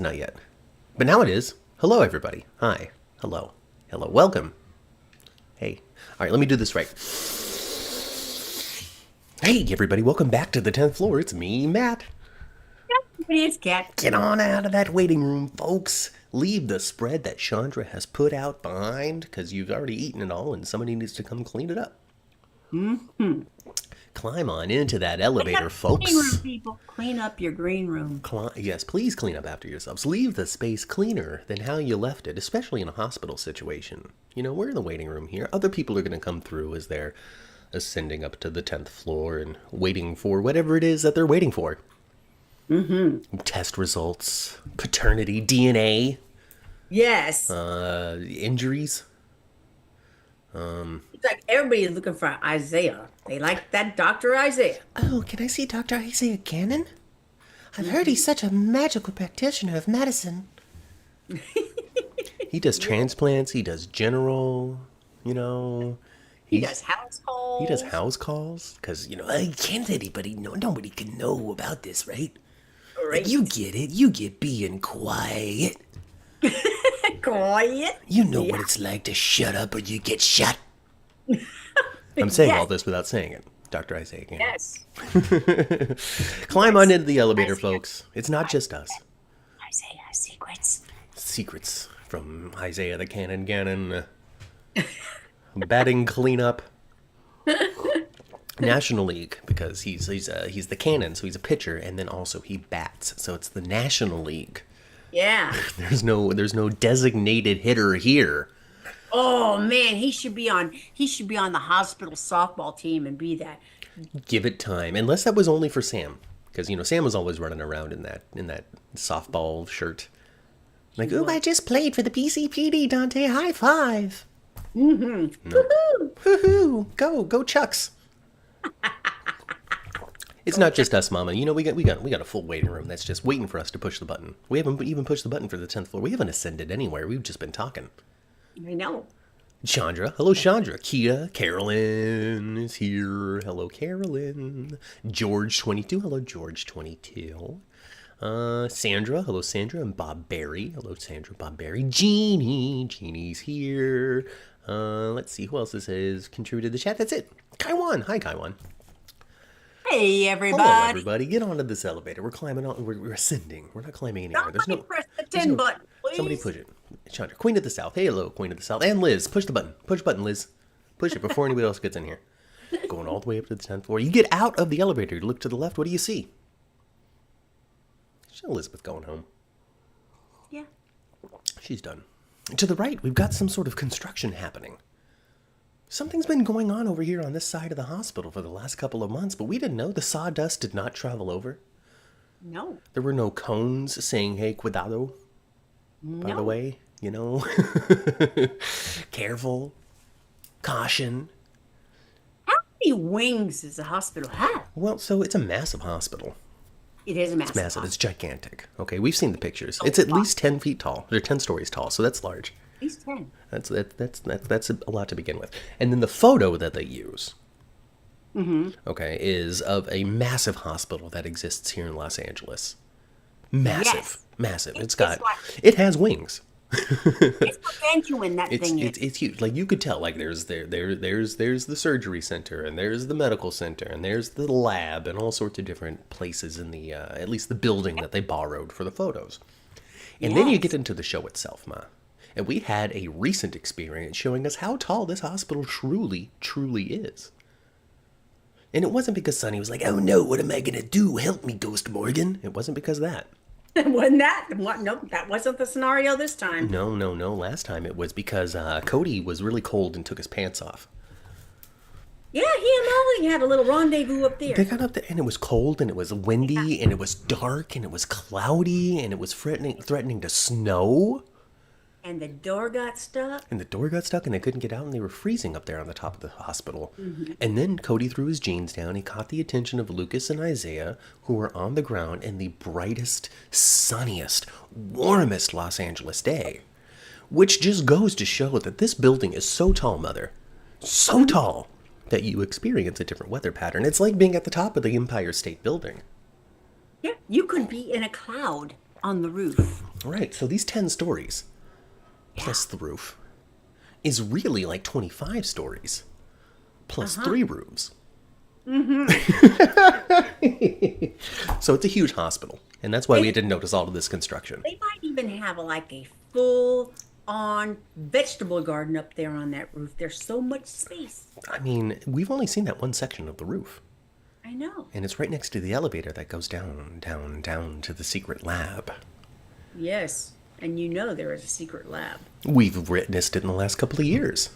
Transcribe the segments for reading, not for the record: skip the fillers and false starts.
Not yet. But now it is. Hello, everybody. Hi. Hello. Hello. Welcome. Hey. All right, let me do this right. Hey, everybody. Welcome back to the 10th floor. It's me, Matt. It's cat. Get on out of that waiting room, folks. Leave the spread that Chandra has put out behind, because you've already eaten it all and somebody needs to come clean it up. Mm-hmm. Climb on into that elevator, folks. Green room, people. Clean up your green room. Yes, please clean up after yourselves. Leave the space cleaner than how you left it, especially in a hospital situation. You know, we're in the waiting room here. Other people are going to come through as they're ascending up to the 10th floor and waiting for whatever it is that they're waiting for. Mm-hmm. Test results, paternity, DNA. Yes. Injuries. It's like everybody's looking for Isaiah. They like that Dr. Isaiah. Oh, can I see Dr. Isaiah Cannon? I've heard he's such a magical practitioner of medicine. He does transplants, he does general, you know. He does house calls. He does house calls, because, you know, I can't anybody know, nobody can know about this, right? Right. Like, you get it, you get being quiet. Quiet. You know what it's like to shut up or you get shot. I'm saying all this without saying it. Dr. Isaiah Cannon. Yes. Climb on into the elevator, folks. It's not just us. Isaiah secrets. Secrets from Isaiah the Cannon Gannon. Batting cleanup. National League, because he's the cannon, so he's a pitcher, and then also he bats, so it's the National League. Yeah. There's no designated hitter here. Oh man, he should be on the hospital softball team and be that. Give it time, unless that was only for Sam, because you know Sam was always running around in that softball shirt, like, oh, I just played for the PCPD, Dante. High five. Mm-hmm. No. Woohoo! Go Chucks. It's not just us, Mama. You know, we got a full waiting room that's just waiting for us to push the button. We haven't even pushed the button for the 10th floor. We haven't ascended anywhere. We've just been talking. I know. Chandra. Hello, Chandra. Kia. Carolyn is here. Hello, Carolyn. George 22. Hello, George 22. Sandra. Hello, Sandra. And Bob Barry. Hello, Sandra. Bob Barry. Jeannie. Jeannie's here. Let's see who else this is contributed to the chat. That's it. Kaiwan. Hi, Kaiwan. Hey everybody. Hello, everybody. Get onto this elevator. We're climbing on. We're ascending. We're not climbing anywhere. Somebody press the 10 button, please. Somebody push it. Chandra. Queen of the South. Hey, hello, Queen of the South. And Liz. Push the button. Push button, Liz. Push it before anybody else gets in here. Going all the way up to the 10th floor. You get out of the elevator. You look to the left. What do you see? It's Elizabeth going home. Yeah. She's done. To the right, we've got some sort of construction happening. Something's been going on over here on this side of the hospital for the last couple of months, but we didn't know the sawdust did not travel over. No. There were no cones saying, hey, cuidado, by the way, you know. Careful. Caution. How many wings does the hospital have? Well, so it's a massive hospital. It is a massive. It's massive. It's gigantic. Okay, we've seen the pictures. It's at least 10 feet tall. They're 10 stories tall, so that's large. At least 10. That's a lot to begin with. And then the photo that they use, okay, is of a massive hospital that exists here in Los Angeles. Massive, Yes. massive. It's It has wings. It's gargantuan, that thing is. It's huge. Like you could tell. Like there's the surgery center, and there's the medical center, and there's the lab, and all sorts of different places in the at least the building that they borrowed for the photos. And then you Yes. get into the show itself, Ma. And we had a recent experience showing us how tall this hospital truly, truly is. And it wasn't because Sonny was like, oh no, what am I going to do? Help me, Ghost Morgan. It wasn't because of that. Wasn't that? What? Nope, that wasn't the scenario this time. No. Last time it was because Cody was really cold and took his pants off. Yeah, he and Molly had a little rendezvous up there. They got up there and it was cold and it was windy and it was dark and it was cloudy and it was threatening to snow. And the door got stuck. And the door got stuck and they couldn't get out and they were freezing up there on the top of the hospital. And then Cody threw his jeans down. He caught the attention of Lucas and Isaiah, who were on the ground in the brightest, sunniest, warmest Los Angeles day. Which just goes to show that this building is so tall, Mother. So tall that you experience a different weather pattern. It's like being at the top of the Empire State Building. Yeah, you could be in a cloud. on the roof. Right. So these 10 stories, Yeah. plus the roof, is really like 25 stories, plus 3 rooms. So it's a huge hospital. And that's why we didn't notice all of this construction. They might even have like a full on vegetable garden up there on that roof. There's so much space. I mean, we've only seen that one section of the roof. I know. And it's right next to the elevator that goes down to the secret lab. Yes. And you know there is a secret lab. We've witnessed it in the last couple of years.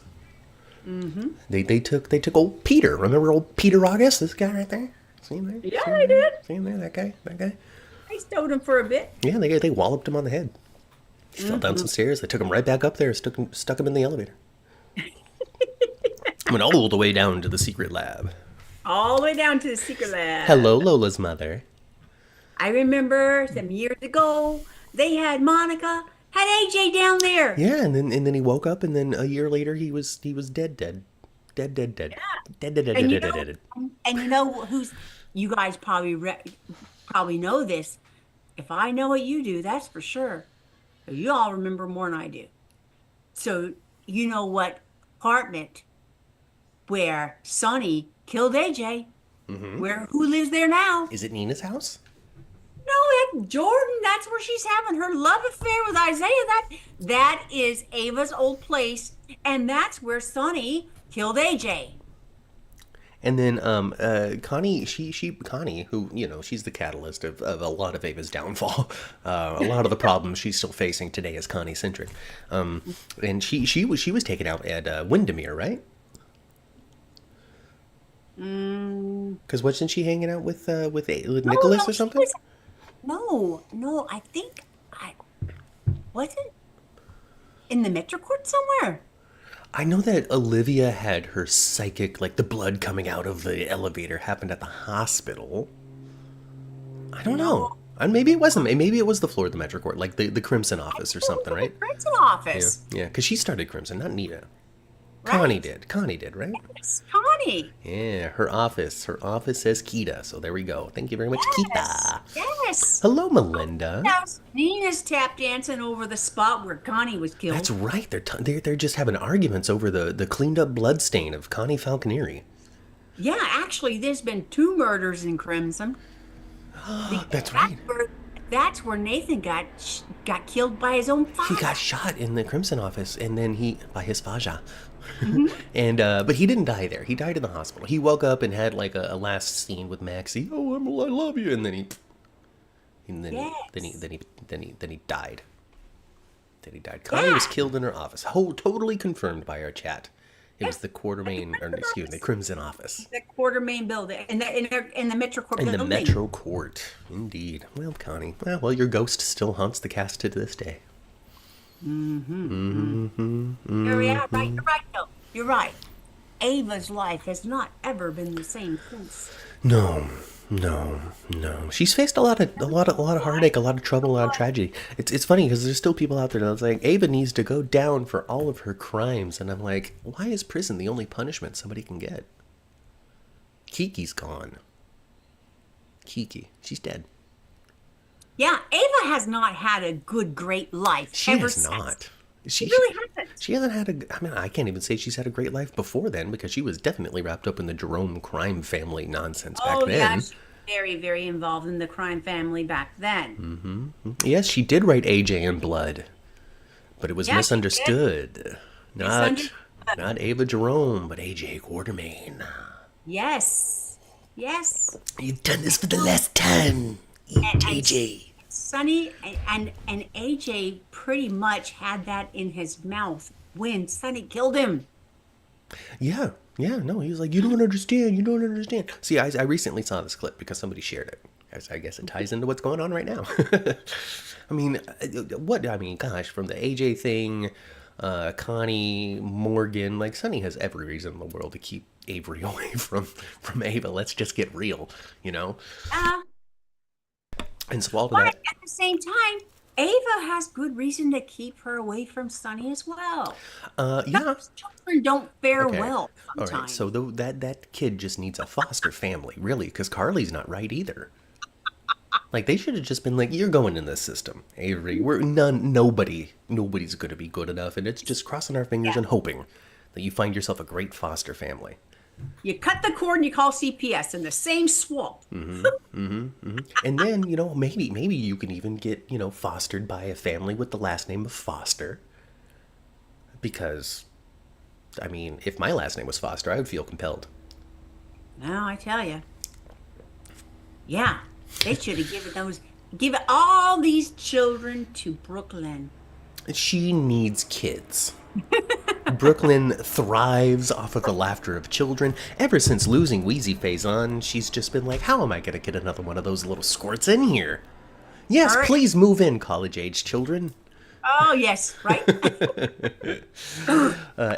They took old Peter. Remember old Peter August? This guy right there? See him there? Yeah, See him I there? did. See him there? That guy? I stowed him for a bit. Yeah, they walloped him on the head. He fell down some stairs. They took him right back up there, stuck him in the elevator. Went all the way down to the secret lab. All the way down to the secret lab. Hello, Lola's mother. I remember some years ago, they had Monica, had AJ down there. Yeah, and then he woke up, and then a year later he was dead. Dead. And you know who's, you guys probably know this. If I know what you do, that's for sure. You all remember more than I do. So you know what apartment where Sonny killed AJ, who lives there now? Is it Nina's house? No, it's Jordan. That's where she's having her love affair with Isaiah. That is Ava's old place, and that's where Sonny killed AJ. And then Connie, Connie, who, you know, she's the catalyst of a lot of Ava's downfall. A lot of the problems she's still facing today is Connie-centric. And she was taken out at Windermere, right? Because wasn't she hanging out with Nicholas or something? No, I think I wasn't in the Metro Court somewhere. I know that Olivia had her psychic, like the blood coming out of the elevator happened at the hospital. I don't know. And maybe it wasn't. Maybe it was the floor of the Metro Court, like the Crimson office or something, right? The Crimson office. Yeah, because she started Crimson, not Nina. Right. Connie did, right? Yes, Connie. Yeah, her office says Kita, so there we go. Thank you very much, Kita. Yes. Hello, Melinda. Nina's tap dancing over the spot where Connie was killed. That's right. They're just having arguments over the cleaned up blood stain of Connie Falconieri. Yeah, actually, there's been 2 murders in Crimson. That's right. That's where Nathan got killed by his own father. He got shot in the Crimson office, and then by his Faja. And but he didn't die there. He died in the hospital. He woke up and had like a last scene with Maxie. Oh, I love you, and then he died. Then he died. Connie was killed in her office. Totally confirmed by our chat. It was the Quartermain, the Crimson office. The Quartermain building, in the Metro Court building. In the Metro Court, indeed. Well, Connie. Well, your ghost still haunts the cast to this day. You're right, though. You're right. Ava's life has not ever been the same since. No. She's faced a lot of heartache, a lot of trouble, a lot of tragedy. It's funny because there's still people out there that's like, Ava needs to go down for all of her crimes, and I'm like, why is prison the only punishment somebody can get? Kiki's gone. She's dead. Yeah, Ava has not had a great life. She has not. She really hasn't. She hasn't had I can't even say she's had a great life before then, because she was definitely wrapped up in the Jerome crime family nonsense back then. Yeah, she was very, very involved in the crime family back then. Yes, she did write AJ in blood, but it was misunderstood. Not Ava Jerome, but AJ Quartermain. Yes. You've done this for the last time. AJ. Sonny and AJ pretty much had that in his mouth when Sonny killed him. Yeah, no, he was like, you don't understand. See, I recently saw this clip because somebody shared it. I guess it ties into what's going on right now. Gosh, from the AJ thing, Connie, Morgan, like Sonny has every reason in the world to keep Avery away from Ava. Let's just get real, you know? And so all of that. At the same time, Ava has good reason to keep her away from Sonny as well. Those children don't fare well sometimes. All right, so that kid just needs a foster family, really, because Carly's not right either. Like, they should have just been like, you're going in this system, Avery. Nobody's going to be good enough, and it's just crossing our fingers Yeah. and hoping that you find yourself a great foster family. You cut the cord and you call CPS in the same swap. And then, maybe you can even get, fostered by a family with the last name of Foster. Because, I mean, if my last name was Foster, I would feel compelled. No, I tell you. Yeah, they should have given all these children to Brooklyn. She needs kids. Brooklyn thrives off of the laughter of children. Ever since losing Wheezy Face on, she's just been like, how am I going to get another one of those little squirts in here? Yes, Right. please move in, college-age children. Oh, yes, right?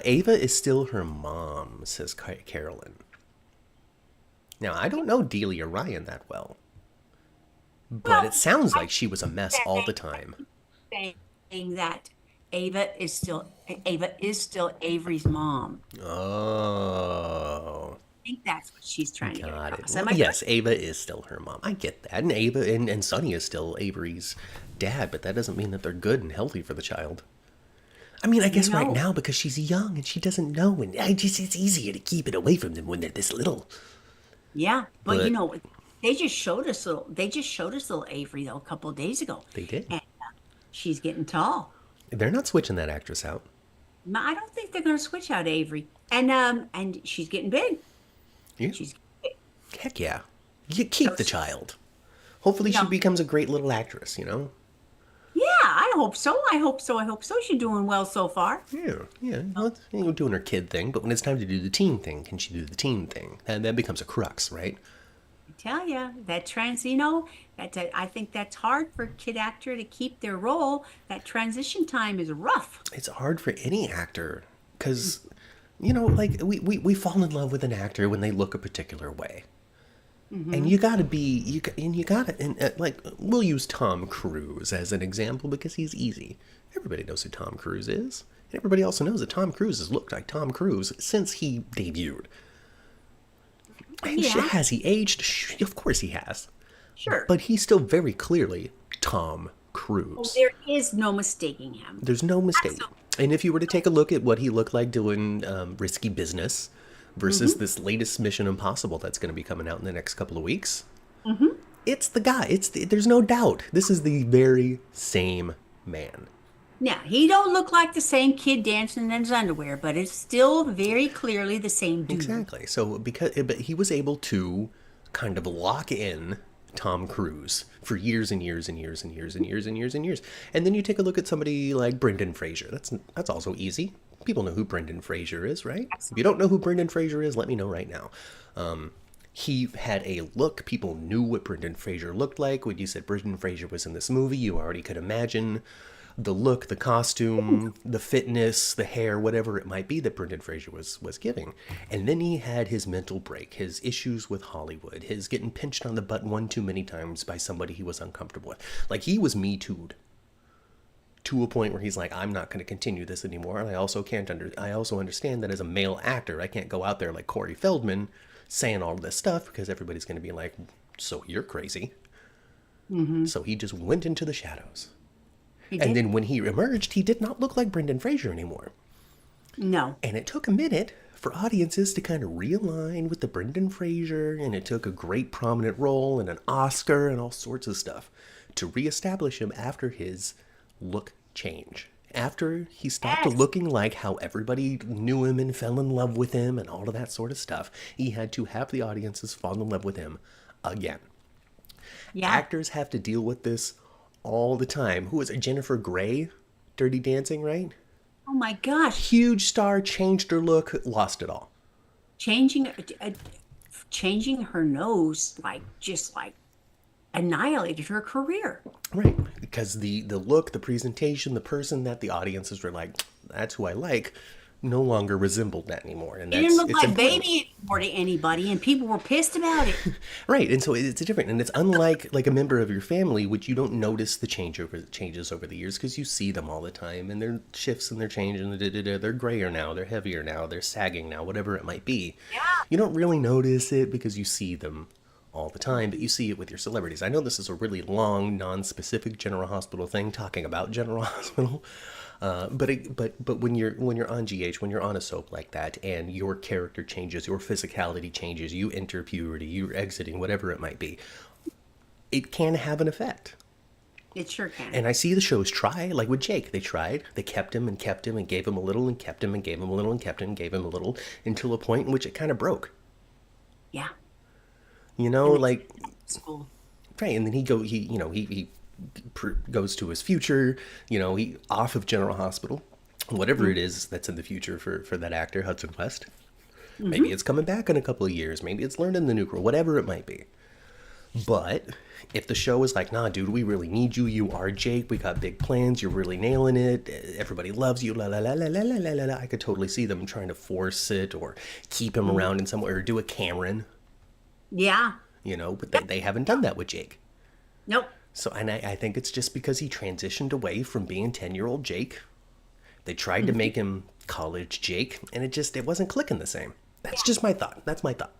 Ava is still her mom, says Carolyn. Now, I don't know Delia Ryan that well, but Well, it sounds like she was a mess all the time. saying that Ava is still Avery's mom. Oh, I think that's what she's trying to get got it. across. Well, Am I yes, correct? Ava is still her mom. I get that. And Ava and Sonny is still Avery's dad, but that doesn't mean that they're good and healthy for the child. I mean, I guess right No. now because she's young and she doesn't know, and it's easier to keep it away from them when they're this little. Yeah, but But they just showed us little Avery though a couple of days ago, they did. and she's getting tall. They're not switching that actress out. I don't think they're going to switch out Avery, and she's getting big. Yeah. She's Heck yeah. You keep the So- child. Hopefully she Yeah. becomes a great little actress, Yeah, I hope so. I hope so. I hope so. She's doing well so far. Yeah. Well, doing her kid thing, but when it's time to do the teen thing, can she do the teen thing? And that becomes a crux, right? I tell you, I think that's hard for a kid actor to keep their role. That transition time is rough. It's hard for any actor because, like we fall in love with an actor when they look a particular way. And you gotta be, like, we'll use Tom Cruise as an example because he's easy. Everybody knows who Tom Cruise is. And everybody also knows that Tom Cruise has looked like Tom Cruise since he debuted. And Yeah, has he aged? Of course he has. sure. But he's still very clearly Tom Oh, Cruise. there is no mistaking him. There's no mistake. Absolutely. And if you were to take a look at what he looked like doing Risky Business versus this latest Mission Impossible that's going to be coming out in the next couple of weeks, it's the guy. There's no doubt. This is the very same man. Now, he don't look like the same kid dancing in his underwear, but it's still very clearly the same dude. Exactly. So but he was able to kind of lock in Tom Cruise for years and years and years and years and years and years and years. And then you take a look at somebody like Brendan Fraser. That's also easy. People know who Brendan Fraser is, right? If you don't know who Brendan Fraser is, let me know right now. He had a look. People knew what Brendan Fraser looked like. When you said Brendan Fraser was in this movie, you already could imagine the look, the costume, the fitness, the hair, whatever it might be that Brendan Fraser was giving. And then he had his mental break, his issues with Hollywood, his getting pinched on the butt one too many times by somebody he was uncomfortable with. Like, he was Me Too'd to a point where he's like, I'm not going to continue this anymore. And I also understand that as a male actor, I can't go out there like Corey Feldman saying all this stuff because everybody's going to be like, so you're crazy. So he just went into the shadows. He And did? then when he emerged, he did not look like Brendan Fraser anymore. No. And it took a minute for audiences to kind of realign with the Brendan Fraser, and it took a great prominent role and an Oscar and all sorts of stuff to reestablish him after his look change. After he stopped Yes. looking like how everybody knew him and fell in love with him and all of that sort of stuff, he had to have the audiences fall in love with him again. Yeah. Actors have to deal with this all the time. Who was it? Jennifer Grey? Dirty Dancing, right? Oh my gosh. Huge star, changed her look, lost it all. Changing changing her nose just like annihilated her career. Right. Because the look, the presentation, the person that the audiences were like, that's who I like, no longer resembled that anymore. And It that's didn't look it's like important. baby anymore to anybody, and people were pissed about it. Right, and so it's different, and it's unlike like a member of your family, which you don't notice the changes over the years because you see them all the time, and their shifts and they're changing. They're grayer now, they're heavier now, they're sagging now, whatever it might be. Yeah. You don't really notice it because you see them all the time, but you see it with your celebrities. I know this is a really long, non-specific General Hospital thing talking about General Hospital, but when you're on GH, when you're on a soap like that, and your character changes, your physicality changes, you enter puberty, you're exiting, whatever it might be, it can have an effect. It sure can. And I see the shows try, like with Jake, they tried. They kept him and kept him and gave him a little and kept him and gave him a little and kept him and gave him a little until a point in which it kind of broke. Yeah. You know, like, School. right? And then he goes to his future. You know, he off of General Hospital, whatever it is that's in the future for that actor Hudson West. Maybe it's coming back in a couple of years. Maybe it's learning the new girl, whatever it might be. But if the show is like, nah, dude, we really need you. You are Jake. We got big plans. You're really nailing it. Everybody loves you. La la la la la la la la. I could totally see them trying to force it or keep him around in some way or do a Cameron. Yeah. You know, but they haven't done that with Jake. Nope. So, and I think it's just because he transitioned away from being 10-year-old Jake. They tried to make him college Jake, and it wasn't clicking the same. That's just my thought. That's my thought.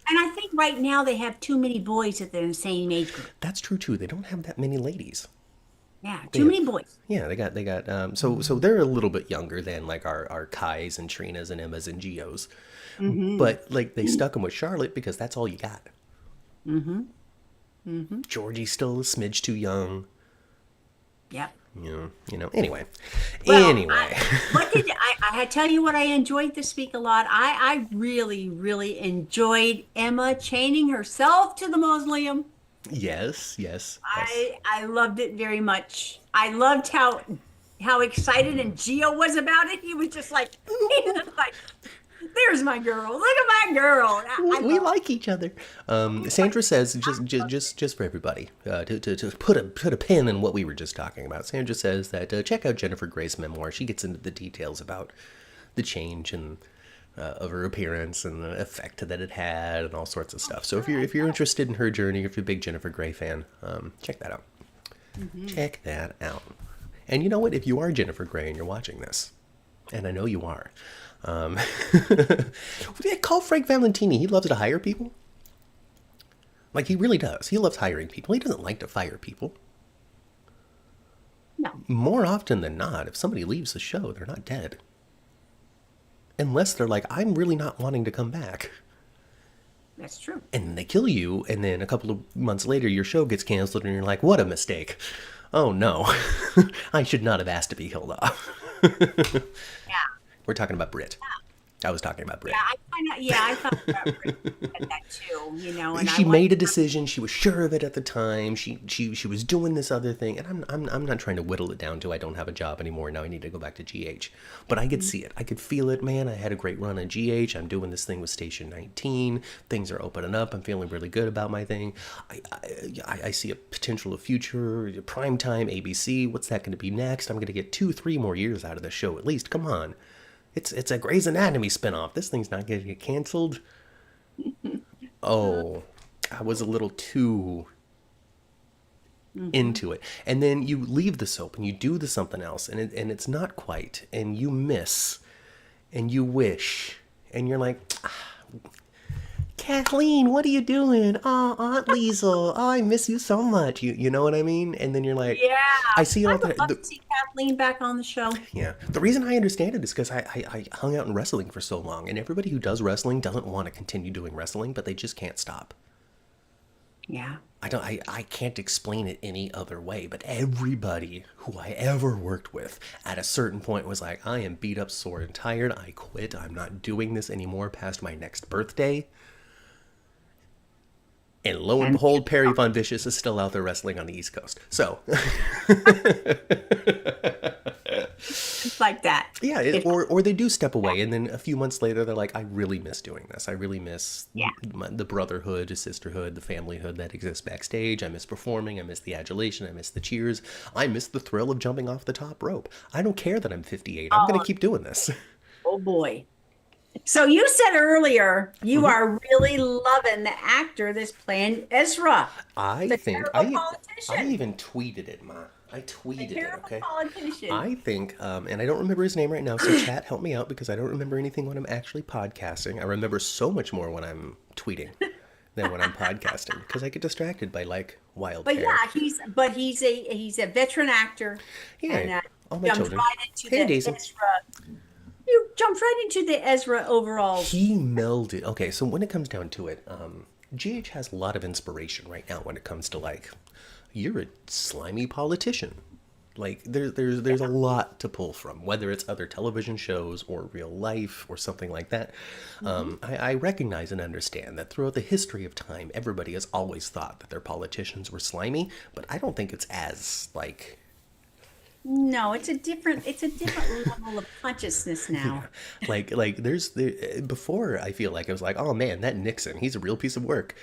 And I think right now they have too many boys at the same age group. That's true too. They don't have that many ladies. Yeah, too many boys. Yeah, they got so they're a little bit younger than like our Kais and Trinas and Emmas and Gios. But like they stuck them with Charlotte because that's all you got. Georgie's still a smidge too young. Yep. You know. Anyway. I tell you what I enjoyed this week a lot. I really, really enjoyed Emma chaining herself to the mausoleum. Yes. I loved it very much. I loved how excited and Gio was about it. He was just like, there's my girl. Look at my girl. We like each other. Sandra says, just for everybody, to put a pin in what we were just talking about. Sandra says that check out Jennifer Gray's memoir. She gets into the details about the change and of her appearance and the effect that it had and all sorts of stuff. So if you're interested in her journey, if you're a big Jennifer Grey fan, check that out. Check that out. And you know what? If you are Jennifer Grey and you're watching this, and I know you are. Call Frank Valentini. He loves to hire people. Like, he really does. He loves hiring people. He doesn't like to fire people. No. More often than not, if somebody leaves the show, they're not dead. Unless they're like, I'm really not wanting to come back. That's true. And they kill you, and then a couple of months later, your show gets canceled, and you're like, what a mistake. Oh, no. I should not have asked to be killed off. Yeah. We're talking about Brit. I was talking about Brit. Yeah, I thought about Brit at that too, you know. And she made a decision. She was sure of it at the time. She was doing this other thing, and I'm not trying to whittle it down to I don't have a job anymore. Now I need to go back to GH. But I could see it. I could feel it, man. I had a great run on GH. I'm doing this thing with Station 19. Things are opening up. I'm feeling really good about my thing. I see a potential of future, primetime, ABC. What's that going to be next? I'm going to get 2-3 more years out of the show at least. Come on. It's a Grey's Anatomy spinoff. This thing's not going to get canceled. Oh, I was a little too into it. And then you leave the soap and you do the something else, and it's not quite, and you miss, and you wish, and you're like, Kathleen, what are you doing? Oh, Aunt Liesel, oh, I miss you so much. You know what I mean? And then you're like, yeah, I see it all I would love to see Kathleen back on the show. Yeah. The reason I understand it is because I hung out in wrestling for so long, and everybody who does wrestling doesn't want to continue doing wrestling, but they just can't stop. Yeah. I can't explain it any other way, but everybody who I ever worked with at a certain point was like, I am beat up, sore, and tired. I quit. I'm not doing this anymore past my next birthday. And lo and behold, Perry Von Vicious is still out there wrestling on the East Coast. So. It's like that. Yeah, or they do step away, and then a few months later, they're like, I really miss doing this. I really miss the brotherhood, the sisterhood, the familyhood that exists backstage. I miss performing. I miss the adulation. I miss the cheers. I miss the thrill of jumping off the top rope. I don't care that I'm 58. I'm going to keep doing this. Oh, boy. So you said earlier you are really loving the actor that's playing Ezra. I even tweeted it, Ma. I tweeted it, okay? Politician. I think, and I don't remember his name right now, so chat, help me out, because I don't remember anything when I'm actually podcasting. I remember so much more when I'm tweeting. than when I'm podcasting because I get distracted by like wild But hair. yeah, he's a veteran actor, and Yeah, all my jumped children. right into Hey, the Daisy. Ezra. You jumped right into the Ezra overalls. He melded. Okay, so when it comes down to it, GH has a lot of inspiration right now when it comes to like, you're a slimy politician. Like there's a lot to pull from, whether it's other television shows or real life or something like that. I recognize and understand that throughout the history of time, everybody has always thought that their politicians were slimy, but I don't think it's as like No, it's a different level of consciousness now. like before I feel like it was like, oh man, that Nixon, he's a real piece of work.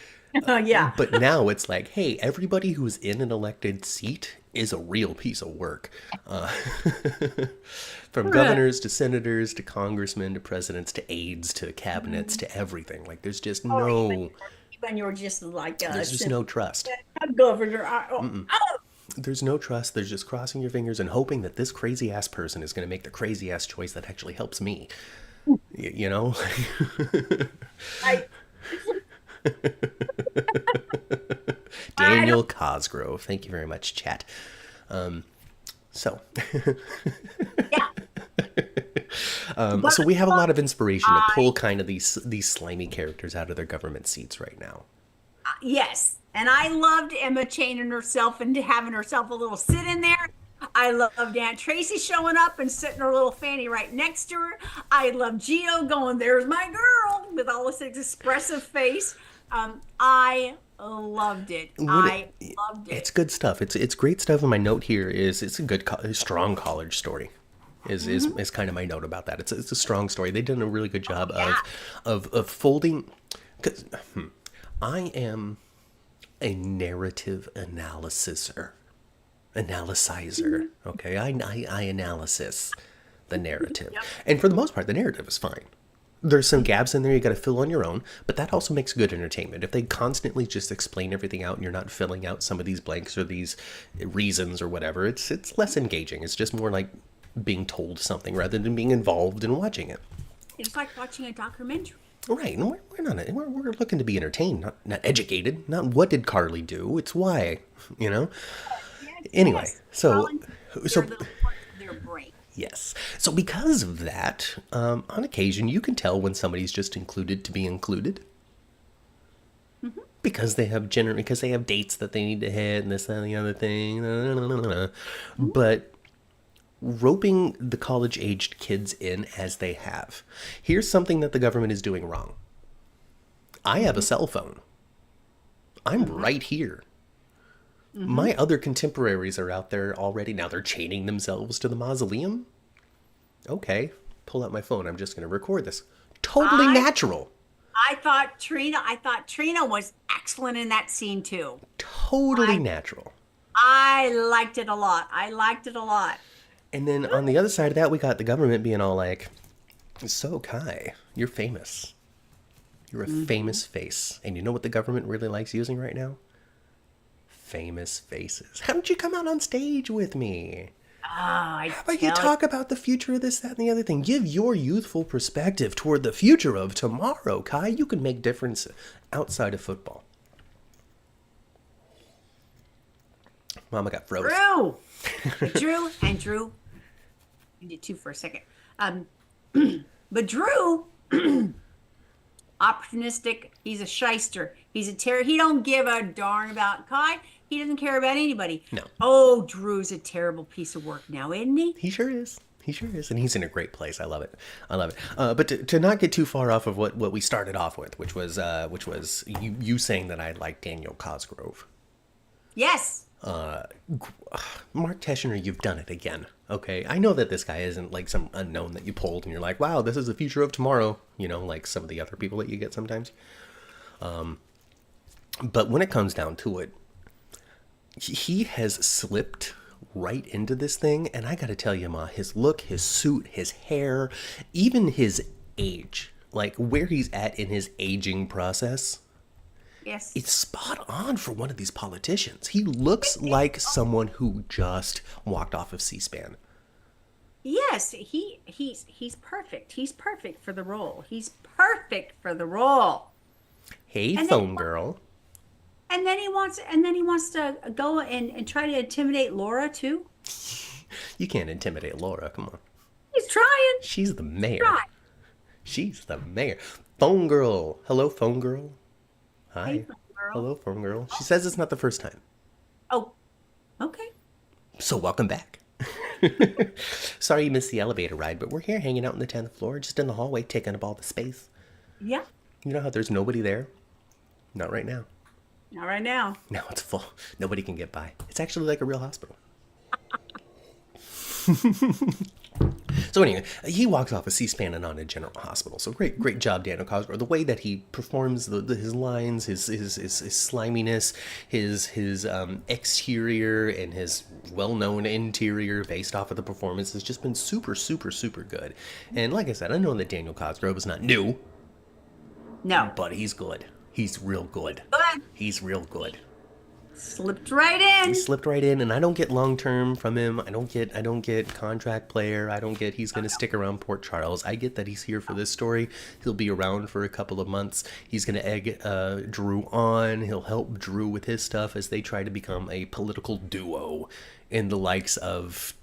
Oh yeah. But now it's like, hey, everybody who's in an elected seat is a real piece of work. Uh, from governors to senators to congressmen to presidents to aides to cabinets to everything. Like Oh, even you're just like there's just no trust. a governor. There's no trust. There's just crossing your fingers and hoping that this crazy ass person is going to make the crazy ass choice that actually helps me. You know? I, I Daniel don't. Cosgrove. Thank you very much, chat. So, Yeah, so we have a lot of inspiration to I pull kind of these slimy characters out of their government seats right now. yes, and I loved Emma chaining herself and having herself a little sit in there. I loved Aunt Tracy showing up and sitting her little fanny right next to her. I loved Gio going, "There's my girl," with all this expressive face. I loved it. When I loved it's it. good stuff. It's great stuff. And my note here is it's a good, strong college story. Is kind of my note about that. It's a strong story. They've done a really good job Yeah. of folding. Because I am a narrative analysizer. Okay, I analysis the narrative, Yep. and for the most part, the narrative is fine. There's some gaps in there you got to fill on your own, but that also makes good entertainment. If they constantly just explain everything out and you're not filling out some of these blanks or these reasons or whatever, it's less engaging. It's just more like being told something rather than being involved in watching it. It's like watching a documentary. Right, and we're not we're looking to be entertained, not educated. Not what did Carly do? It's why, you know. Yes, Anyway, yes. so Volunteer so their little part of their brain. yes, so because of that, on occasion you can tell when somebody's just included to be included because they have because they have dates that they need to hit and this that, and the other thing. But roping the college aged kids in as they have. Here's something that the government is doing wrong. I have a cell phone. I'm right here. My other contemporaries are out there already. Now they're chaining themselves to the mausoleum. Okay, pull out my phone. I'm just going to record this. Totally I natural. I thought Trina was excellent in that scene too. Totally natural. I liked it a lot. I liked it a lot. And then on the other side of that, we got the government being all like, so Kai, you're famous. You're a famous face. And you know what the government really likes using right now? Famous faces. How don't you come out on stage with me? I How about you tell talk about the future of this, that, and the other thing? Give your youthful perspective toward the future of tomorrow, Kai. You can make difference outside of football. Mama got froze. Drew, you did two for a second. But Drew, opportunistic. He's a shyster. He's a terror. He don't give a darn about Kai. He doesn't care about anybody. No. Oh, Drew's a terrible piece of work now, isn't he? He sure is. He sure is. And he's in a great place. I love it. I love it. But to not get too far off of what we started off with, which was you saying that I like Daniel Cosgrove. Yes. Mark Teschner, you've done it again. Okay, I know that this guy isn't like some unknown that you pulled and you're like, wow, this is the future of tomorrow. You know, like some of the other people that you get sometimes. But when it comes down to it, he has slipped right into this thing. And I got to tell you, Ma, his look, his suit, his hair, even his age, like where he's at in his aging process. Yes. It's spot on for one of these politicians. He looks like someone who just walked off of C-SPAN. Yes, he's perfect. He's perfect for the role. He's perfect for the role. Hey, And then phone girl. and then he wants to go and try to intimidate Laura too. You can't intimidate Laura. Come on. He's trying. She's the mayor. Try. She's the mayor. Phone girl. Hello, phone girl. Hey, Hi. girl. Hello, phone girl. She says it's not the first time. Oh, okay. So welcome back. Sorry you missed the elevator ride, but we're here hanging out on the 10th floor, just in the hallway, taking up all the space. Yeah. You know how there's nobody there? Not right now. Not right now. Now it's full. Nobody can get by. It's actually like a real hospital. So anyway, he walks off with C-SPAN and on a general hospital. So great job, Daniel Cosgrove. The way that he performs his lines, his sliminess, his exterior and his well-known interior based off of the performance has just been super good. And like I said, I know that Daniel Cosgrove is not new, No. but he's good. He's real good. Good. He's real good. Slipped right in. He slipped right in, and I don't get long term from him. I don't get contract player. I don't get he's going to stick around Port Charles. I get that he's here for this story. He'll be around for a couple of months. He's going to egg Drew on. He'll help Drew with his stuff as they try to become a political duo in the likes of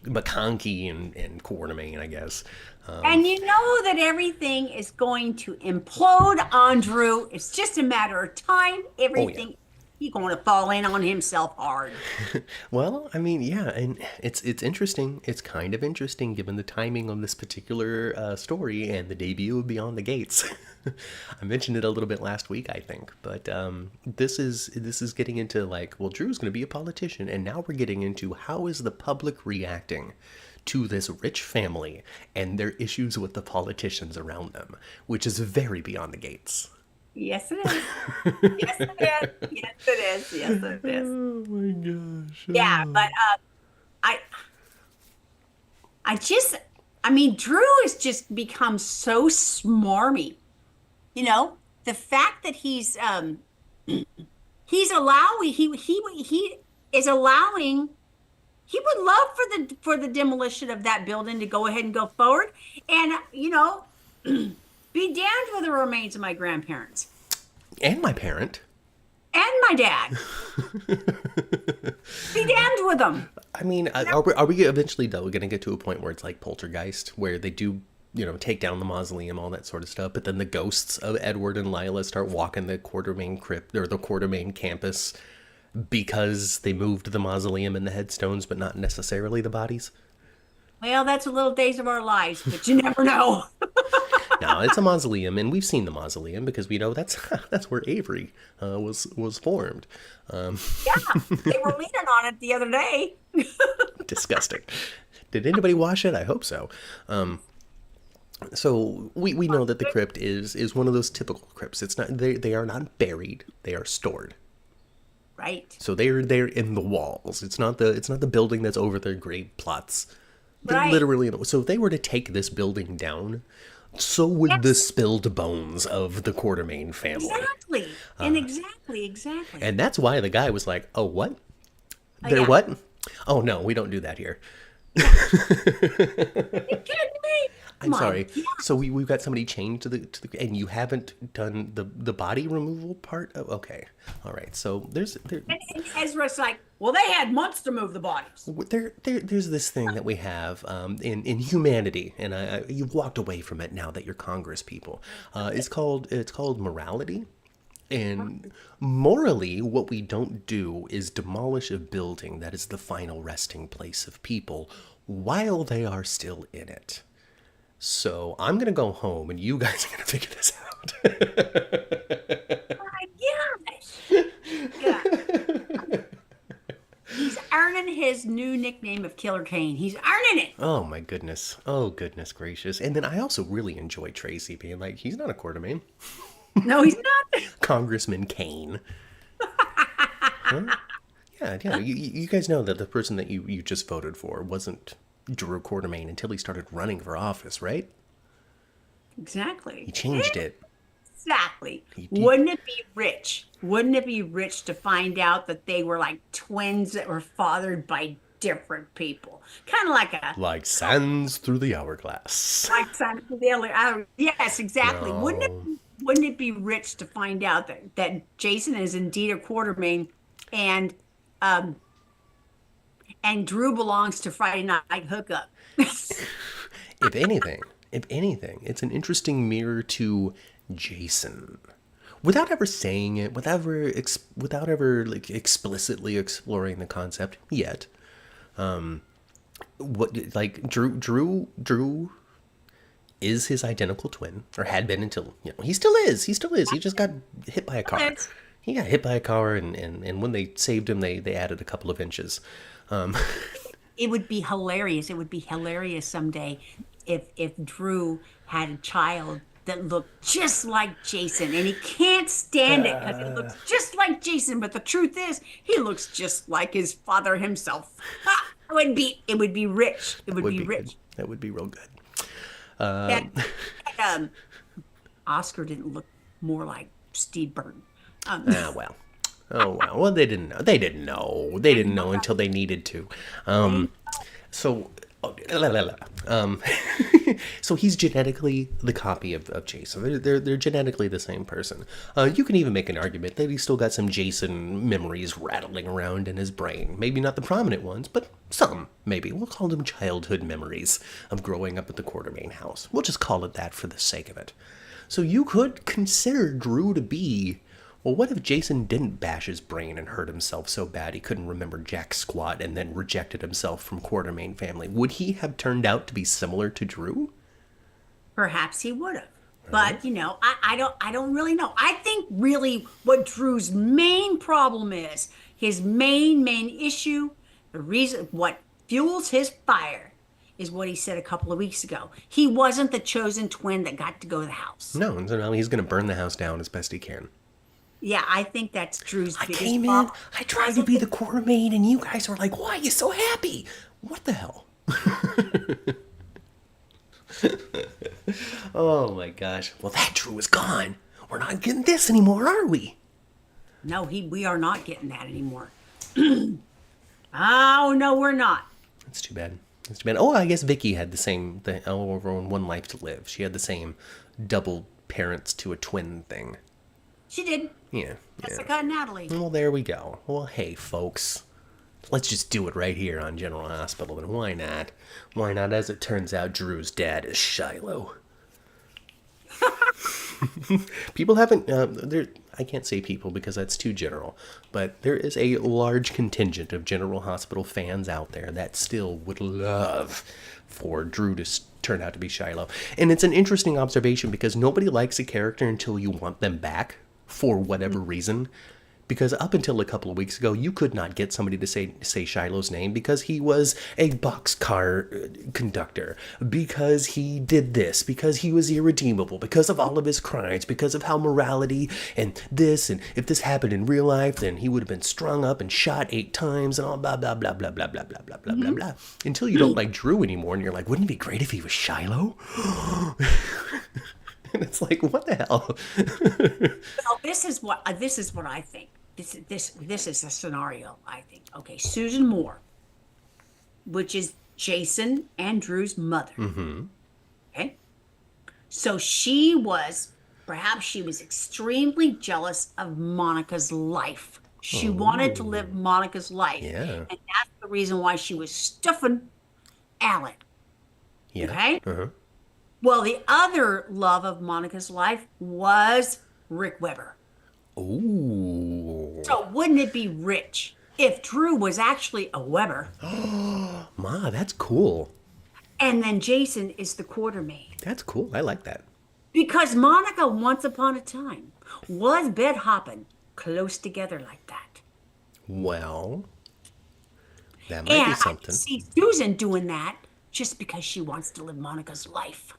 McConkey and Quartermain, I guess. And you know that everything is going to implode on Drew. It's just a matter of time. Everything he's going to fall in on himself hard. Well, I mean, yeah, and it's interesting. It's kind of interesting given the timing of this particular story and the debut of Beyond the Gates. I mentioned it a little bit last week, I think, but this is getting into like, well, Drew's going to be a politician, and now we're getting into how is the public reacting to this rich family and their issues with the politicians around them, which is very Beyond the Gates. Yes, it is. Yes, it is. Yes, it is. Yes, it is. Oh my gosh. Yeah, but I I mean, Drew has just become so smarmy. You know, the fact that he's allowing he is allowing he would love for the demolition of that building to go ahead and go forward, and you know, be damned with the remains of my grandparents And my parent. and my dad. Be damned with them. I mean, are we eventually, though, going to get to a point where it's like Poltergeist, where they do, take down the mausoleum, all that sort of stuff, but then the ghosts of Edward and Lila start walking the Quartermain crypt, or the Quartermain campus, because they moved the mausoleum and the headstones, but not necessarily the bodies? Well, that's a little Days of Our Lives, but you never know. No, it's a mausoleum, and we've seen the mausoleum because we know that's where Avery was formed. Yeah, they were leaning on it the other day. Disgusting. Did anybody wash it? I hope so. So we know that the crypt is one of those typical crypts. It's not they are not buried; they are stored. Right. So they're in the walls. It's not the building that's over their grave plots. They're Right. literally so if they were to take this building down, so would the spilled bones of the Quartermain family. Exactly. And exactly. And that's why the guy was like, "Oh, what? Oh, They're yeah. what? Oh no, we don't do that here." You kidding me? I'm Come on. sorry. Yeah. So we've got somebody chained to the and you haven't done the body removal part? Oh, okay. All right. So there's And Ezra's like, well, they had months to move the bodies. there's this thing that we have in humanity, and you've walked away from it now that you're Congress people. It's called morality. And morally, what we don't do is demolish a building that is the final resting place of people while they are still in it. So I'm going to go home, and you guys are going to figure this out. My gosh. Yeah. He's earning his new nickname of Killer Kane. He's earning it. Oh, my goodness. Oh, goodness gracious. And then I also really enjoy Tracy being like, he's not a Quartermain. No, he's not. Congressman Kane. Huh? Yeah. You guys know that the person that you just voted for wasn't Drew Quartermain until he started running for office, right? Exactly. He changed it. Exactly. Wouldn't it be rich? Wouldn't it be rich to find out that they were like twins that were fathered by different people? Kind of Like sands through the hourglass. like Simon the other. Yes, exactly. No. Wouldn't wouldn't it be rich to find out that Jason is indeed a Quartermain and um and Drew belongs to Friday Night Hookup? If anything, it's an interesting mirror to Jason. Without ever saying it, without ever like explicitly exploring the concept yet. What like Drew is his identical twin, or had been until, he still is. He still is. He just got hit by a car. He got hit by a car, and when they saved him, they added a couple of inches. It would be hilarious. It would be hilarious someday if Drew had a child that looked just like Jason, and he can't stand it because it looks just like Jason. But the truth is, he looks just like his father himself. It would be rich. It would be rich. Good. That would be real good. And, Oscar didn't look more like Steve Burton. Well. Oh wow. Well, they didn't know. They didn't know. They didn't know until they needed to. So, so he's genetically the copy of Jason. They're genetically the same person. You can even make an argument that he's still got some Jason memories rattling around in his brain. Maybe not the prominent ones, but some. Maybe we'll call them childhood memories of growing up at the Quartermain house. We'll just call it that for the sake of it. So you could consider Drew to be. Well, what if Jason didn't bash his brain and hurt himself so bad he couldn't remember jack squat and then rejected himself from Quartermain family? Would he have turned out to be similar to Drew? Perhaps he would have. But I don't really know. I think really what Drew's main problem is, his main issue, the reason what fuels his fire is what he said a couple of weeks ago. He wasn't the chosen twin that got to go to the house. No, and so now he's going to burn the house down as best he can. Yeah, I think that's Drew's biggest I came in, problem. I tried to be the Quartermain, and you guys were like, why are you so happy? What the hell? Oh my gosh. Well, that Drew is gone. We're not getting this anymore, are we? No, we are not getting that anymore. Oh, no, we're not. That's too bad. That's too bad. Oh, I guess Vicky had the same, One Life to Live. She had the same double parents to a twin thing. She did. Yeah. Jessica and Natalie. Well, there we go. Well, hey, folks. Let's just do it right here on General Hospital, and why not? Why not? As it turns out, Drew's dad is Shiloh. People haven't, I can't say people because that's too general, but there is a large contingent of General Hospital fans out there that still would love for Drew to turn out to be Shiloh. And it's an interesting observation because nobody likes a character until you want them back for whatever reason. Because up until a couple of weeks ago, you could not get somebody to say Shiloh's name because he was a boxcar conductor, because he did this, because he was irredeemable, because of all of his crimes, because of how morality and this, and if this happened in real life, then he would have been strung up and shot 8 times and all blah, blah, blah, blah, blah, blah, blah, blah, blah, blah, blah. Until you don't like Drew anymore and you're like, wouldn't it be great if he was Shiloh? And it's like, what the hell? Well, this is what I think. This is a scenario, I think. Okay, Susan Moore, which is Jason and Drew's mother. Mm-hmm. Okay, so perhaps she was extremely jealous of Monica's life. She wanted to live Monica's life, Yeah. and that's the reason why she was stuffing Alan. Yeah. Okay. Uh-huh. Well, the other love of Monica's life was Rick Weber. Ooh. So wouldn't it be rich if Drew was actually a Weber? Ma, that's cool. And then Jason is the Quartermain. That's cool. I like that. Because Monica, once upon a time, was bed hopping close together like that. Well, that might And be I something. can see Susan doing that just because she wants to live Monica's life.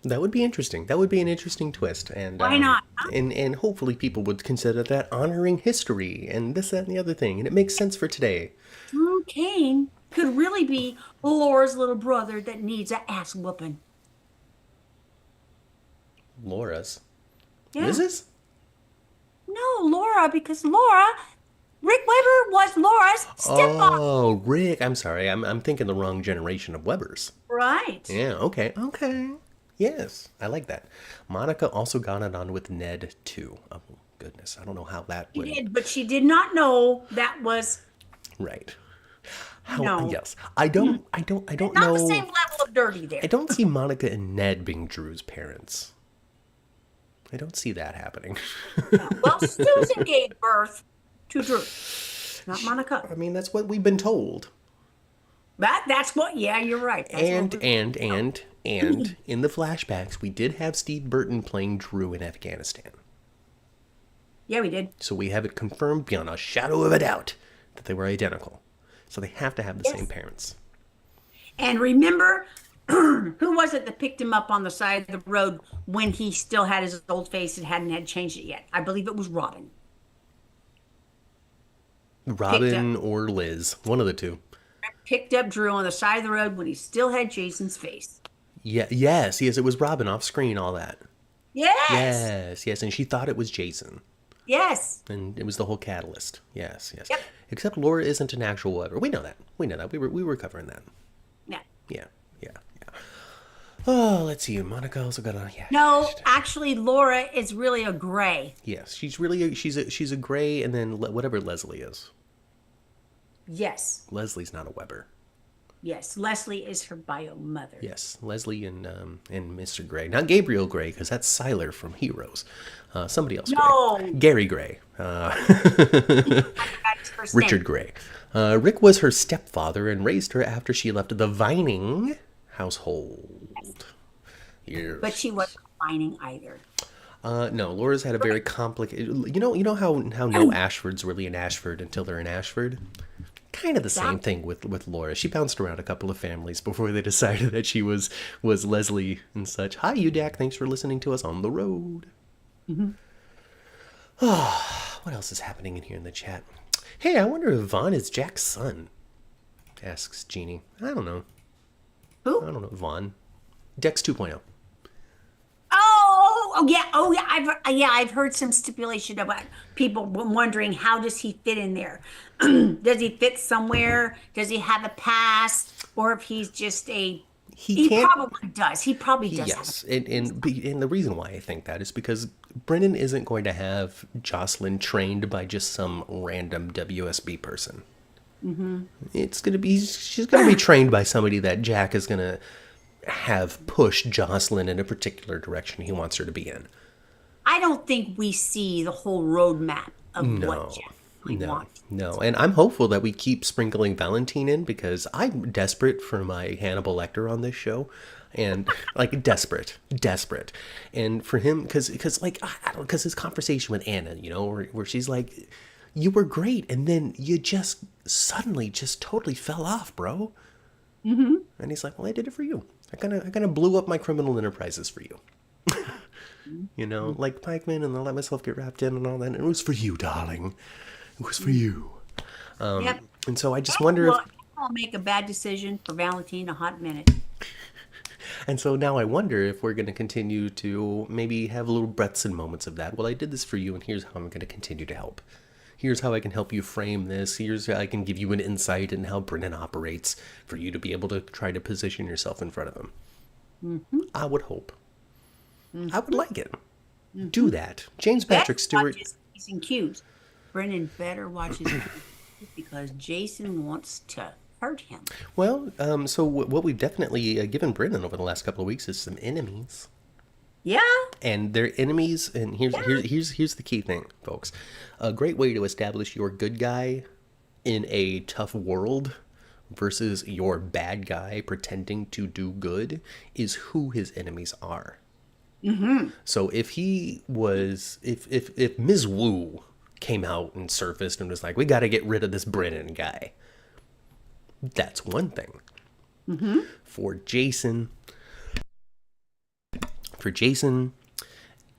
That would be interesting. That would be an interesting twist. And Why not? Huh? And hopefully people would consider that honoring history and this, that, and the other thing. And it makes sense for today. Drew Kane could really be Laura's little brother that needs a ass whooping. Laura's. Yeah. Mrs.? No, Laura, because Rick Weber was Laura's stepfather. Oh, Rick. I'm sorry. I'm thinking the wrong generation of Webbers. Right. Yeah, okay. Yes, I like that. Monica also got it on with Ned too. Oh goodness, I don't know how that She went. did, but she did not know that was, Right. you How? know, Yes, I don't not the same know. level of dirty I there. don't see Monica and Ned being Drew's parents. I don't see that happening. No. Well, Susan gave birth to Drew, not Monica. I mean, that's what we've been told. That's what, yeah, you're right. That's what And we're, and and and in the flashbacks, we did have Steve Burton playing Drew in Afghanistan. yeah, we did. So we have it confirmed beyond a shadow of a doubt that they were identical. So they have to have the same Yes. parents. And remember, who was it that picked him up on the side of the road when he still had his old face and hadn't had changed it yet? I believe it was Robin. Picked up Robin or Liz, one of the two. picked up Drew on the side of the road when he still had Jason's face. Yeah, yes, it was Robin off screen, all that. Yes. Yes, and she thought it was Jason. Yes. And it was the whole catalyst. Yes. Yep. Except Laura isn't an actual weber. We know that. We were covering that. Yeah. Yeah. Oh, let's see. Monica also got a No, actually, Laura is really a gray. Yes, she's a gray, and then whatever Leslie is. Yes. Leslie's not a Weber. Yes. Leslie is her bio mother. Yes, Leslie and Mr. Gray, not Gabriel Gray, because that's Siler from Heroes. Somebody else. No. Gray. Gary Gray. I forgot his first Richard name. Gray. Rick was her stepfather and raised her after she left the Vining household. Yes. But she wasn't whining either. No, Laura's had a very complicated. You know how no Ashford's really an Ashford until they're an Ashford. Kind of the same thing with Laura. She bounced around a couple of families before they decided that she was Leslie and such. Hi, Udak. Thanks for listening to us on the road. What else is happening in here in the chat? Hey, I wonder if Vaughn is Jack's son. Asks Jeannie. I don't know. Who? I don't know. Vaughn. Dex 2.0. I've heard some stipulation about people wondering how does he fit in there? Does he fit somewhere? Does he have a past? Or if he's just he can't. probably does. He probably does. Yes, and the reason why I think that is because Brennan isn't going to have Josslyn trained by just some random WSB person. It's gonna be she's gonna be trained by somebody that Jack is gonna have push Josslyn in a particular direction he wants her to be in. I don't think we see the whole roadmap of what Jeff wants. No, and I'm hopeful that we keep sprinkling Valentin in because I'm desperate for my Hannibal Lecter on this show, and like desperate, and for him because like I don't because his conversation with Anna, where she's like, "You were great, and then you just suddenly just totally fell off, bro." And he's like, "Well, I did it for you. I kind of blew up my criminal enterprises for you." Like Pikeman, and I let myself get wrapped in and all that. And it was for you, darling. It was for you. Yep. And so I just wonder if... I'll make a bad decision for Valentin a hot minute. And so now I wonder if we're going to continue to maybe have little breaths and moments of that. Well, I did this for you, and here's how I'm going to continue to help. Here's how I can help you frame this. Here's how I can give you an insight in how Brennan operates for you to be able to try to position yourself in front of him. I would hope. I would like it. Do that. James Patrick Stewart. Watch his P's and Q's. Brennan better watch his P's because Jason wants to hurt him. Well, so what we've definitely given Brennan over the last couple of weeks is some enemies. Yeah. And they're enemies, and here's the key thing, folks. A great way to establish your good guy in a tough world versus your bad guy pretending to do good is who his enemies are. So if Ms. Wu came out and surfaced and was like, we got to get rid of this Brennan guy, that's one thing. For Jason,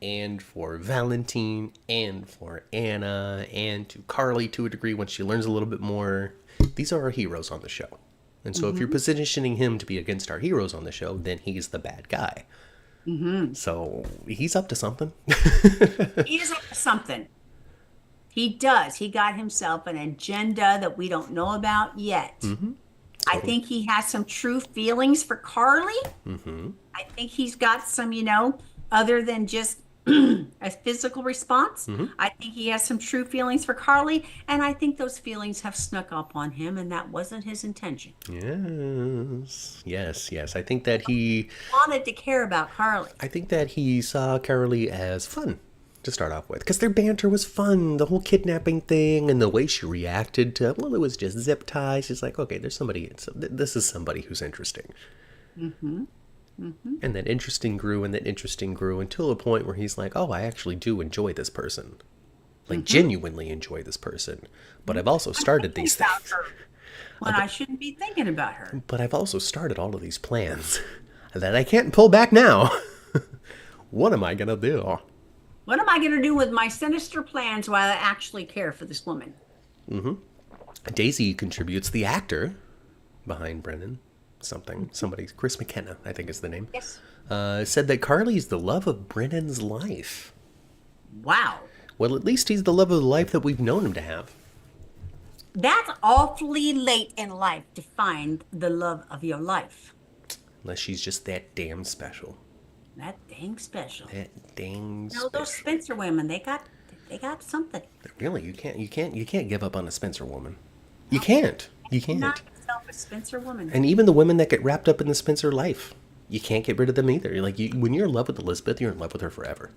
and for Valentin, and for Anna, and to Carly to a degree when she learns a little bit more, these are our heroes on the show. And so if you're positioning him to be against our heroes on the show, then he's the bad guy. So he's up to something. He is up to something. He does. He got himself an agenda that we don't know about yet. I Totally. think he has some true feelings for Carly. Mm-hmm. I think he's got some, other than just a physical response. Mm-hmm. I think he has some true feelings for Carly, and I think those feelings have snuck up on him, and that wasn't his intention. Yes. Yes, yes. Wanted to care about Carly. I think that he saw Carolee as fun to start off with. Because their banter was fun. The whole kidnapping thing and the way she reacted to, well, it was just zip ties. She's like, okay, there's somebody, this is somebody who's interesting. Mm-hmm. Mm-hmm. And that interesting grew and that interesting grew until a point where he's like, oh, I actually do enjoy this person. Like, genuinely enjoy this person. But I've also started these About things. her when I shouldn't be thinking about her. But I've also started all of these plans that I can't pull back now. What am I going to do? What am I going to do with my sinister plans while I actually care for this woman? Daisy contributes, the actor behind Brennan. Somebody, Chris McKenna, I think is the name. Yes. Said that Carly's the love of Brennan's life. Wow. Well, at least he's the love of the life that we've known him to have. That's awfully late in life to find the love of your life. Unless she's just that damn special. That dang special. That dang No, those special. Spencer women, they got something. Really, you can't give up on a Spencer woman. You can't. You can't. Not yourself a Spencer woman. And even the women that get wrapped up in the Spencer life, you can't get rid of them either. When you're in love with Elizabeth, you're in love with her forever.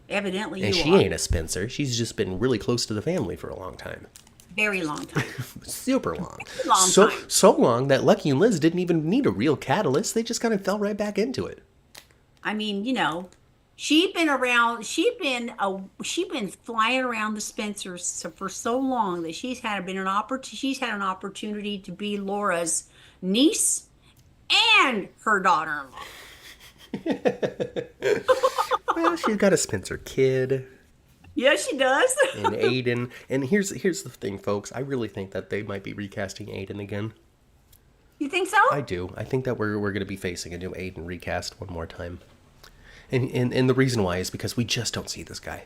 Evidently, And you she are. ain't a Spencer. She's just been really close to the family for a long time. Very long time. Super long. Long so time. so long that Lucky and Liz didn't even need a real catalyst. They just kind of fell right back into it. I mean, she'd been around. She'd been flying around the Spencers for so long that she's had an opportunity to be Laura's niece and her daughter-in-law. Well, she's got a Spencer kid Yes, she does. and Aiden. And here's the thing, folks. I really think that they might be recasting Aiden again. You think so? I do. I think that we're going to be facing a new Aiden recast one more time. And the reason why is because we just don't see this guy.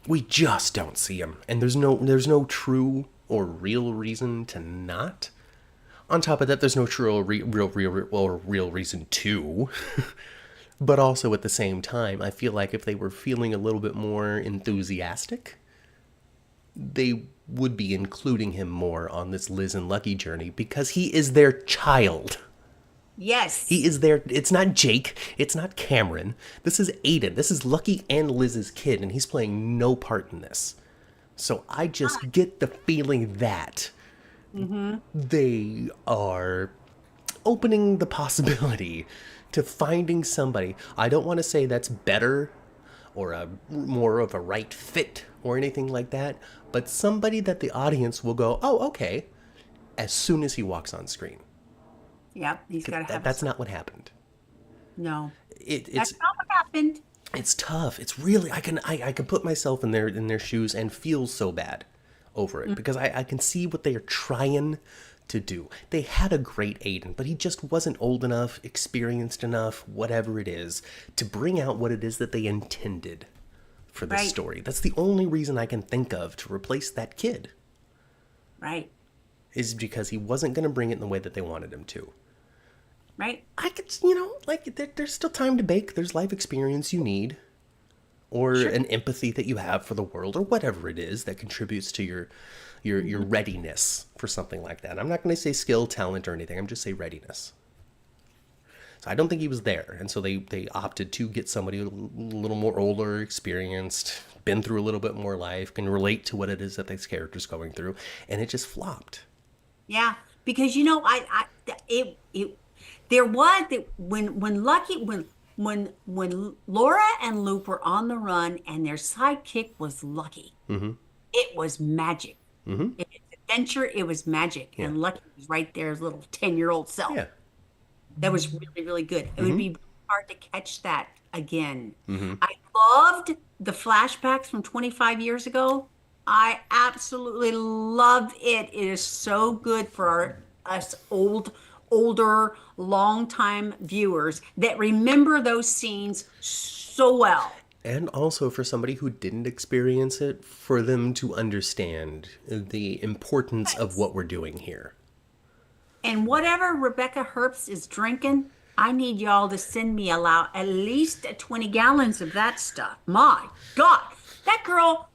We just don't see him. And there's no true or real reason to not. On top of that, there's no true or real reason to. But also at the same time, I feel like if they were feeling a little bit more enthusiastic, they would be including him more on this Liz and Lucky journey because he is their child. Yes. He is their, it's not Jake, it's not Cameron. This is Aiden. This is Lucky and Liz's kid, and he's playing no part in this. So I just get the feeling that they are opening the possibility to finding somebody. I don't want to say that's better or a more of a right fit or anything like that, but somebody that the audience will go, oh, okay, as soon as he walks on screen. Yep, he's got to have. That's not what happened. No, It's that's not what happened. it's tough. It's really I can put myself in their shoes and feel so bad over it because I can see what they are trying to do. They had a great Aiden, but he just wasn't old enough, experienced enough, whatever it is, to bring out what it is that they intended for this Right. story. That's the only reason I can think of to replace that kid, Right, is because he wasn't going to bring it in the way that they wanted him to. right. I could, there's still time to bake. There's life experience you need, or an empathy that you have for the world, or whatever it is that contributes to your readiness for something like that. I'm not going to say skill, talent, or anything. I'm just say readiness. So I don't think he was there, and so they opted to get somebody a little more older, experienced, been through a little bit more life, can relate to what it is that this character's going through, and it just flopped. Yeah, because there was when Laura and Luke were on the run and their sidekick was Lucky. It was magic. It was adventure. It was magic, and Lucky was right there, his little 10-year-old self. Yeah. That was really, really good. It would be hard to catch that again. Mm-hmm. I loved the flashbacks from 25 years ago. I absolutely loved it. It is so good for us older, long-time viewers that remember those scenes so well. And also for somebody who didn't experience it, for them to understand the importance of what we're doing here. And whatever Rebecca Herbst is drinking, I need y'all to send me at least 20 gallons of that stuff. My God, that girl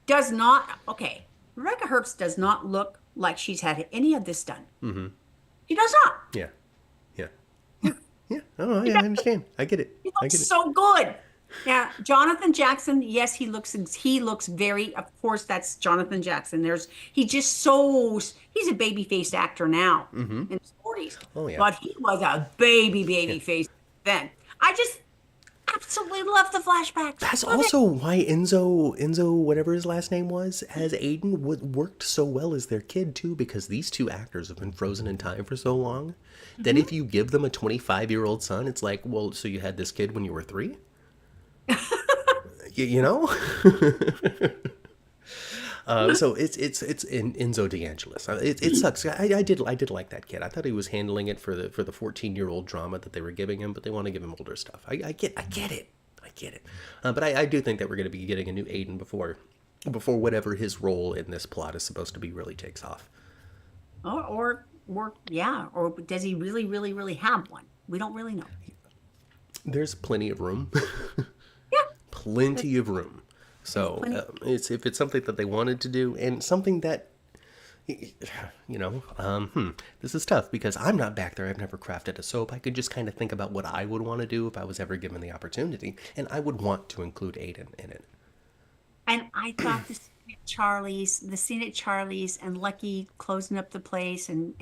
does not, okay, Rebecca Herbst does not look like she's had any of this done. Mm-hmm. She does not. Yeah. Yeah. Yeah. Oh, yeah, I understand. I get it. He I looks get it. so good. Now, Jonathan Jackson, yes, he looks very, of course, that's Jonathan Jackson. He's a baby faced actor now in his 40s. Oh, yeah. But he was a baby face then. I just absolutely love the flashbacks. That's Love it. also why Enzo, whatever his last name was, as Aiden worked so well as their kid too, because these two actors have been frozen in time for so long that if you give them a 25-year-old son, it's like, well, so you had this kid when you were 3? you know? So it's Enzo DeAngelis. It sucks. I did like that kid. I thought he was handling it for the 14-year-old drama that they were giving him, but they want to give him older stuff. I get it. But I do think that we're going to be getting a new Aiden before whatever his role in this plot is supposed to be really takes off. Or does he really have one? We don't really know. There's plenty of room. Yeah. Plenty of room. So if it's something that they wanted to do and something that, this is tough because I'm not back there. I've never crafted a soap. I could just kind of think about what I would want to do if I was ever given the opportunity. And I would want to include Aiden in it. And I thought the scene at Charlie's and Lucky closing up the place and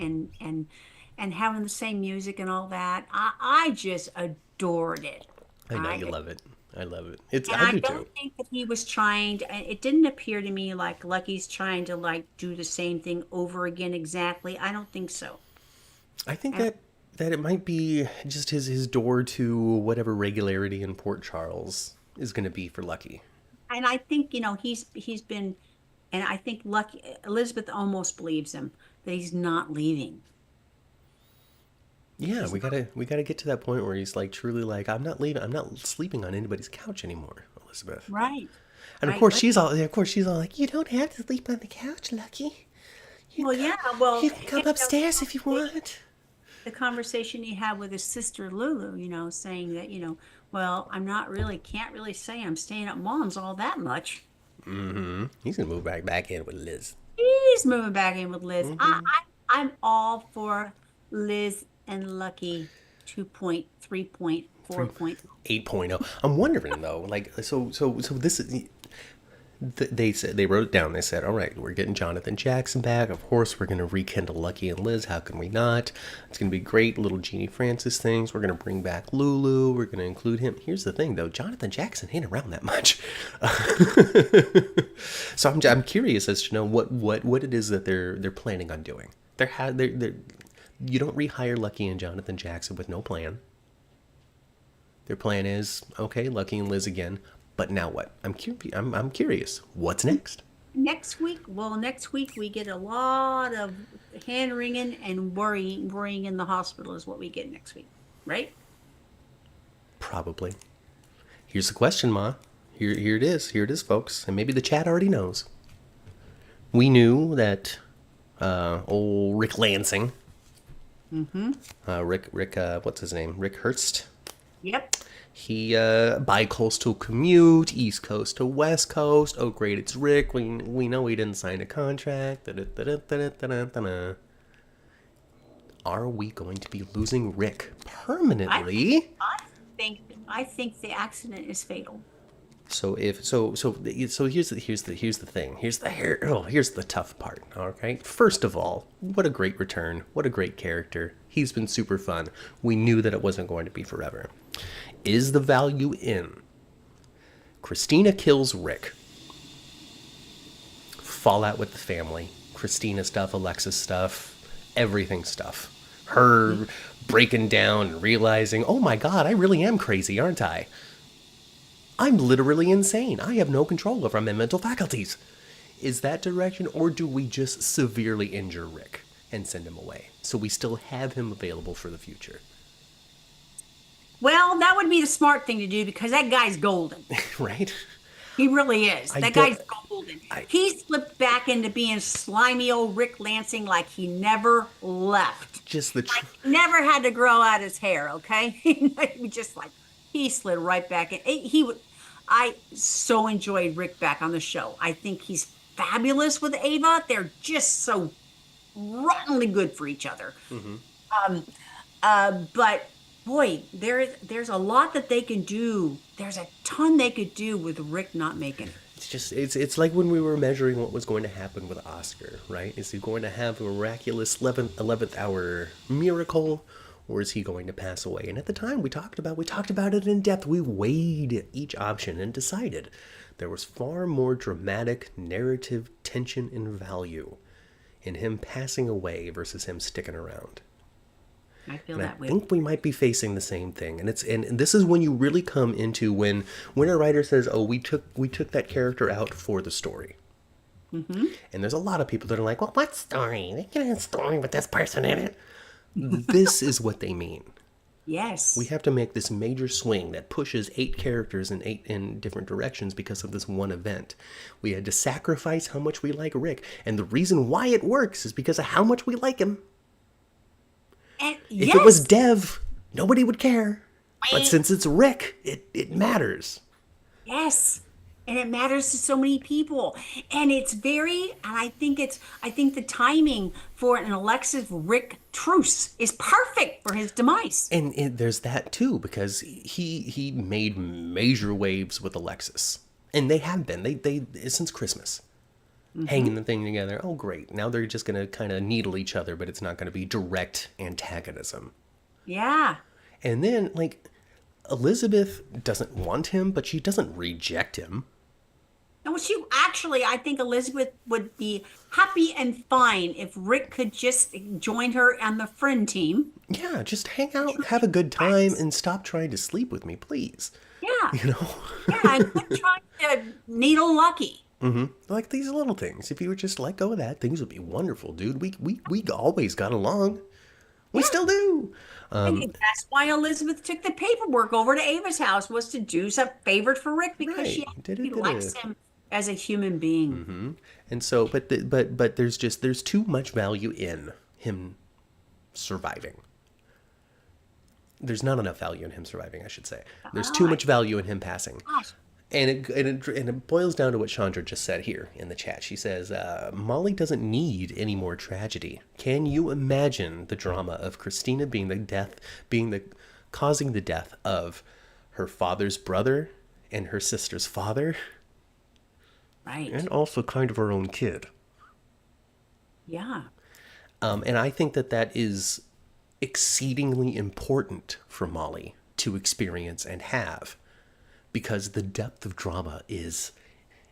having the same music and all that, I just adored it. I know you love it. I love it. And I I do don't too. think that he was trying to, it didn't appear to me like Lucky's trying to like do the same thing over again exactly. I don't think so. I think that it might be just his door to whatever regularity in Port Charles is going to be for Lucky. And I think, he's been, and I think Elizabeth almost believes him that he's not leaving. Yeah, we gotta get to that point where he's like truly like, I'm not leaving. I'm not sleeping on anybody's couch anymore, Elizabeth. Right. And of course she's all like, you don't have to sleep on the couch, Lucky. Well, yeah, well, You can come upstairs if you want. the conversation he had with his sister Lulu, saying that, well, can't really say I'm staying at mom's all that much. Mm-hmm. He's gonna move back in with Liz. He's moving back in with Liz. I'm all for Liz and Lucky 2.3.4. 8.0. I'm wondering though, like, so this is. They wrote it down. They said, all right, we're getting Jonathan Jackson back. Of course, we're going to rekindle Lucky and Liz. How can we not? It's going to be great. Little Jeannie Francis things. We're going to bring back Lulu. We're going to include him. Here's the thing, though. Jonathan Jackson ain't around that much. So I'm curious as to know what it is that they're planning on doing. You don't rehire Lucky and Jonathan Jackson with no plan. Their plan is, okay, Lucky and Liz again. But now what? I'm curious. What's next? Next week we get a lot of hand wringing and worrying in the hospital is what we get next week, right? Probably. Here's the question, Ma. Here it is. Here it is, folks. And maybe the chat already knows. We knew that old Rick Lansing. Mm-hmm. Rick, what's his name? Rick Hurst. Yep. He, bi-coastal commute, East Coast to West Coast. Oh, great, it's Rick. We know he didn't sign a contract. Are we going to be losing Rick permanently? I think the accident is fatal. So here's the thing. Here's the tough part. All right. First of all, what a great return. What a great character. He's been super fun. We knew that it wasn't going to be forever. Is the value in Christina kills Rick? Fallout with the family. Christina stuff, Alexis stuff, everything stuff. Her breaking down and realizing, oh my God, I really am crazy, aren't I? I'm literally insane. I have no control over my mental faculties. Is that direction, or do we just severely injure Rick and send him away so we still have him available for the future? Well, that would be the smart thing to do because that guy's golden. Right? He really is. I That don't. guy's golden. I He slipped back into being slimy old Rick Lansing like he never left. just the. Like he never had to grow out his hair, okay? He just like he slid right back in. He would I so enjoyed Rick back on the show. I think he's fabulous with Ava. They're just so rottenly good for each other. Mhm. Um, but boy, there's a lot that they can do. There's a ton they could do with Rick not making it. It's just it's like when we were measuring what was going to happen with Oscar, right? Is he going to have a miraculous 11th hour miracle, or is he going to pass away? And at the time we talked about it in depth. We weighed each option and decided there was far more dramatic narrative tension and value in him passing away versus him sticking around. I feel And I that way. think we might be facing the same thing. And this is when you really come into when a writer says, "Oh, we took that character out for the story." Hmm. And there's a lot of people that are like, "Well, what story? They can have a story with this person in it." This is what they mean. Yes. We have to make this major swing that pushes 8 characters in 8 in different directions because of this one event. We had to sacrifice how much we like Rick, and the reason why it works is because of how much we like him. And If yes. it was Dev, nobody would care. But since it's Rick, it matters. Yes. And it matters to so many people. And it's and I think the timing for an Alexis Rick truce is perfect for his demise. And there's that too, because he made major waves with Alexis. And they have been. They since Christmas. Hanging the thing together. Oh, great. Now they're just going to kind of needle each other, but it's not going to be direct antagonism. Yeah. And then, like, Elizabeth doesn't want him, but she doesn't reject him. No, I think Elizabeth would be happy and fine if Rick could just join her on the friend team. Yeah, just hang out, have a good time, and stop trying to sleep with me, please. Yeah. You know? Yeah, and quit trying to needle Lucky. Like these little things. If you would just let go of that, things would be wonderful, dude. We always got along. We still do. I think that's why Elizabeth took the paperwork over to Ava's house was to do some favor for Rick because she Right. actually likes him as a human being. And so, but there's too much value in him surviving. There's not enough value in him surviving, I should say. There's too much value in him passing. Gosh. And it boils down to what Chandra just said here in the chat. She says, Molly doesn't need any more tragedy. Can you imagine the drama of Christina causing the death of her father's brother and her sister's father? Right. And also kind of her own kid. Yeah. And I think that is exceedingly important for Molly to experience and have. Because the depth of drama is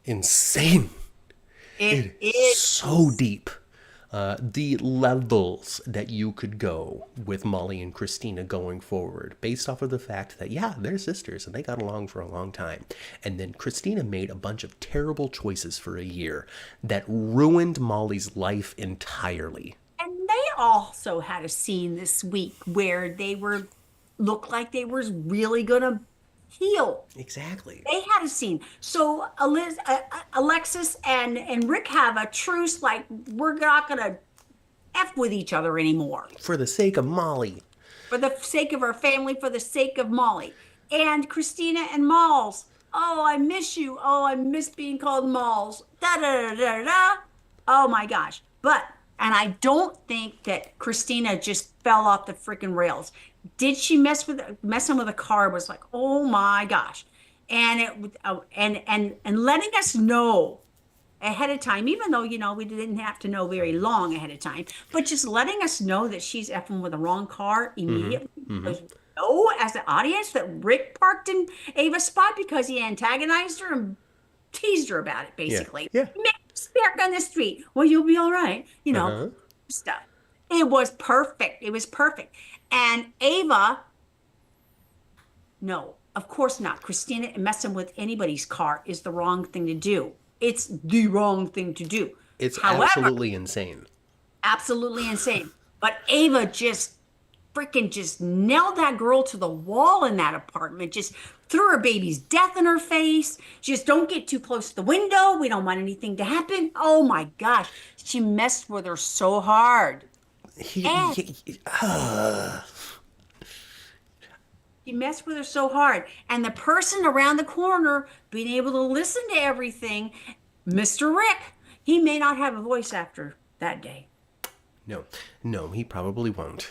insane. It It's is. so deep. The levels that you could go with Molly and Christina going forward, based off of the fact that, yeah, they're sisters and they got along for a long time. And then Christina made a bunch of terrible choices for a year that ruined Molly's life entirely. And they also had a scene this week where looked like they were really gonna heal. Exactly. They had a scene. So Alexis and Rick have a truce. Like we're not gonna f with each other anymore For the sake of Molly. for the sake of our family, for the sake of Molly and Christina and Malls. Oh, I miss you. Oh, I miss being called Malls. Da da da da da. Oh my gosh. And I don't think that Christina just fell off the freaking rails. Did she messing with a car was like, oh my gosh. And and letting us know ahead of time, even though, we didn't have to know very long ahead of time, but just letting us know that she's effing with the wrong car immediately. Because we know as the audience that Rick parked in Ava's spot because he antagonized her and teased her about it, basically. Yeah. Make spark on the street. Well, you'll be all right. Stuff. It was perfect. It was perfect. And Ava, no, of course not. Christina messing with anybody's car is the wrong thing to do. It's the wrong thing to do. It's However, absolutely insane. absolutely insane. But Ava just freaking just nailed that girl to the wall in that apartment. Just threw her baby's death in her face. Just don't get too close to the window. We don't want anything to happen. Oh my gosh. She messed with her so hard. He, And he- she messed with her so hard. And the person around the corner being able to listen to everything, Mr. Rick, he may not have a voice after that day. no, he probably won't.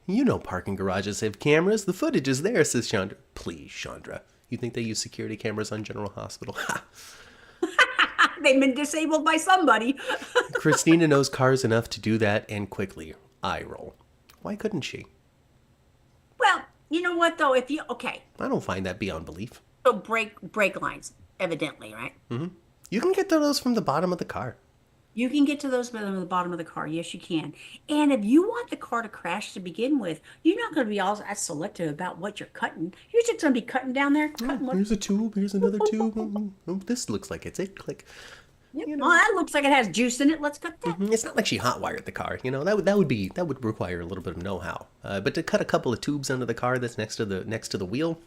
You know parking garages have cameras. The footage is there, says Chandra. Please, Chandra. You think they use security cameras on General Hospital? Ha! They've been disabled by somebody. Christina knows cars enough to do that, and quickly. Eye roll. Why couldn't she? Well, you know what though? If you okay, I don't find that beyond belief. so brake lines, evidently, right? You can get to those from the bottom of the car. You can get to those by the bottom of the car. Yes, you can. And if you want the car to crash to begin with, you're not going to be all as selective about what you're cutting. You're just going to be cutting down there. Cutting what? Here's a tube. Here's another tube. Oh, this looks like it's it. Click. Yep. Well, that looks like it has juice in it. Let's cut that. It's not like she hot-wired the car. You know, that would require a little bit of know-how. But to cut a couple of tubes under the car that's next to the wheel.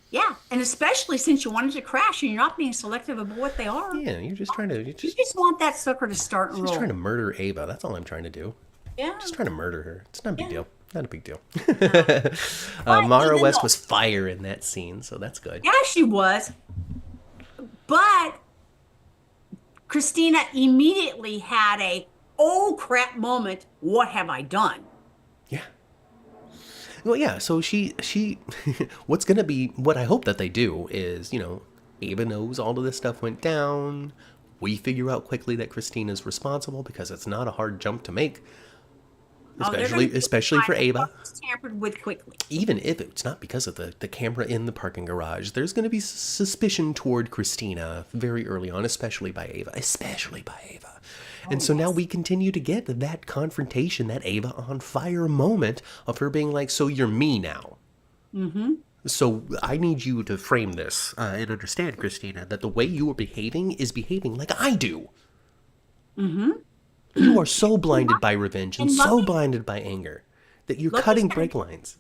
Yeah, and especially since you wanted to crash and you're not being selective about what they are. Yeah, you're just trying to You just want that sucker to start and just roll. trying to murder Ava. That's all I'm trying to do. Yeah. Just trying to murder her. It's not a big Yeah. deal. Not a big deal. But Mara even West though- was fire in that scene, so that's good. Yeah, she was. But Christina immediately had a oh crap moment. What have I done? Yeah. Well, yeah, so she what's going to be, what I hope that they do is, Ava knows all of this stuff went down. We figure out quickly that Christina's responsible because it's not a hard jump to make, Oh, they're gonna especially for find Ava. what's tampered with quickly. Even if it's not because of the camera in the parking garage, there's going to be suspicion toward Christina very early on, especially by Ava. And so now we continue to get that confrontation, that Ava on fire moment of her being like, so you're me now. Mm-hmm. So I need you to frame this and understand, Christina, that the way you are behaving is behaving like I do. Mm-hmm. You are so blinded by revenge and so blinded by anger that you're cutting brake lines.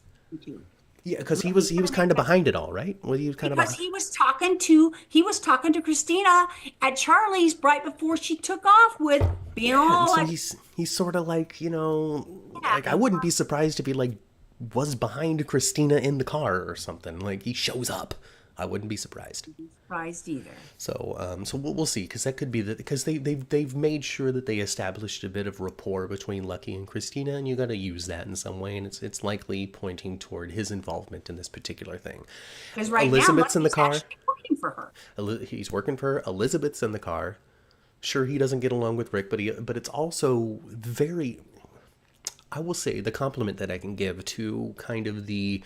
Yeah, because he was kind of behind it all, right? Well, he was kind Because of he was talking to Christina at Charlie's right before she took off with being all so like, he's sort of like, like I wouldn't be surprised if he like was behind Christina in the car or something. Like he shows up. I wouldn't be surprised. surprised either. So we'll see, because that could be because they've made sure that they established a bit of rapport between Lucky and Christina, and you got to use that in some way, and it's likely pointing toward his involvement in this particular thing. Because right Elizabeth's now, in the car. actually working for her. He's working for her. Elizabeth's in the car. Sure, he doesn't get along with Rick, but it's also very. I will say the compliment that I can give to kind of the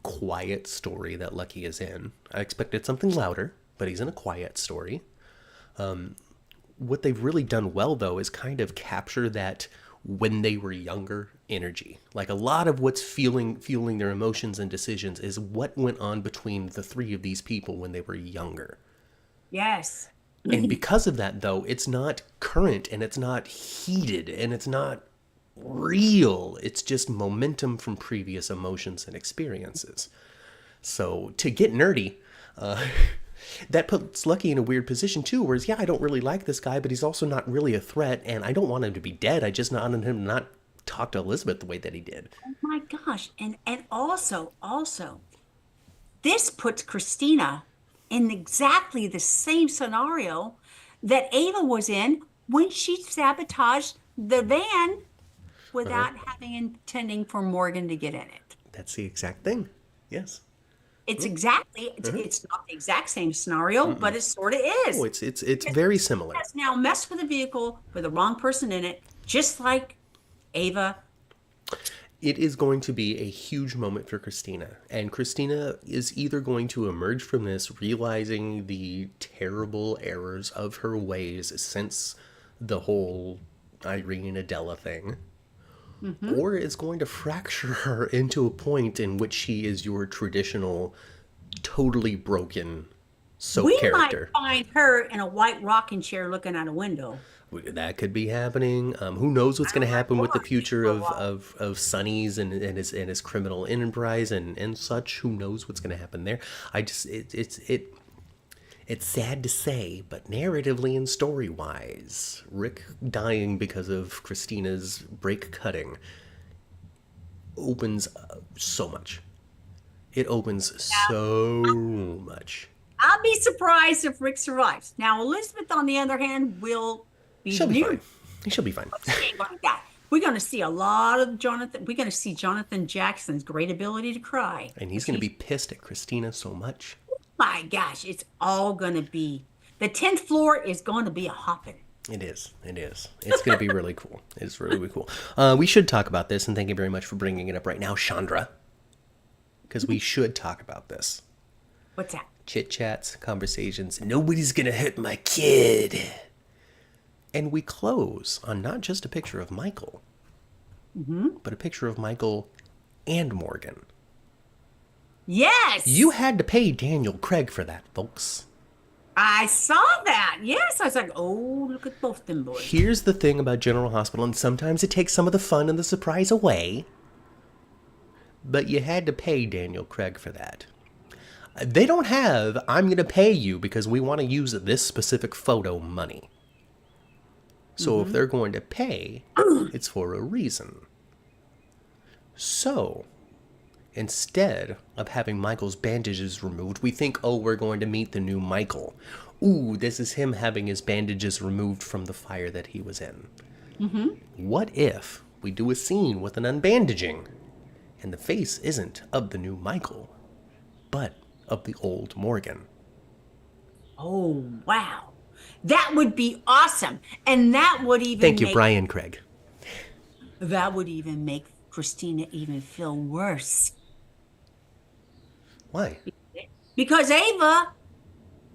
quiet story that Lucky is in. I expected something louder, but he's in a quiet story. What they've really done well, though, is kind of capture that when they were younger energy. Like a lot of what's fueling their emotions and decisions is what went on between the three of these people when they were younger. Yes. And because of that, though, it's not current and it's not heated and it's not real. It's just momentum from previous emotions and experiences. So to get nerdy, that puts Lucky in a weird position too, whereas, yeah, I don't really like this guy, but he's also not really a threat, and I don't want him to be dead. I just wanted him to not talk to Elizabeth the way that he did. Oh my gosh. And also, this puts Christina in exactly the same scenario that Ava was in when she sabotaged the van without intending for Morgan to get in it. That's the exact thing. Yes. It's exactly, it's not the exact same scenario, but it sort of is. Oh, it's very similar. Has now messed with a vehicle with the wrong person in it, just like Ava. It is going to be a huge moment for Christina, and Christina is either going to emerge from this realizing the terrible errors of her ways since the whole Irene Adela thing, or is going to fracture her into a point in which she is your traditional, totally broken soap We character. might find her in a white rocking chair looking out a window. That could be happening. Who knows what's going to happen with the future of Sonny's and his criminal enterprise and such. Who knows what's going to happen there? It's sad to say, but narratively and story-wise, Rick dying because of Christina's brake cutting opens so much. It opens so much. I'll be surprised if Rick survives. Now, Elizabeth, on the other hand, will be She'll be fine. She'll be fine. We're going to see a lot of Jonathan. We're going to see Jonathan Jackson's great ability to cry. And he's going to be pissed at Christina so much. My gosh, it's all going to be, the 10th floor is going to be a hopping. It is. It's going to be really cool. It's really, really cool. We should talk about this, and thank you very much for bringing it up right now, Chandra. Because we should talk about this. What's that? Chit-chats, conversations. Nobody's going to hurt my kid. And we close on not just a picture of Michael, but a picture of Michael and Morgan. Yes. You had to pay Daniel Craig for that, folks. I saw that. Yes. I was like, oh, look at both them boys. Here's the thing about General Hospital, and sometimes it takes some of the fun and the surprise away, but you had to pay Daniel Craig for that. They don't have, I'm going to pay you because we want to use this specific photo money. So if they're going to pay, it's for a reason. So instead of having Michael's bandages removed, we think, oh, we're going to meet the new Michael. Ooh, this is him having his bandages removed from the fire that he was in. What if we do a scene with an unbandaging, and the face isn't of the new Michael, but of the old Morgan? Oh, wow. That would be awesome. And that would even Thank you, Brian Craig. That would even make Christina even feel worse. Why? Because Ava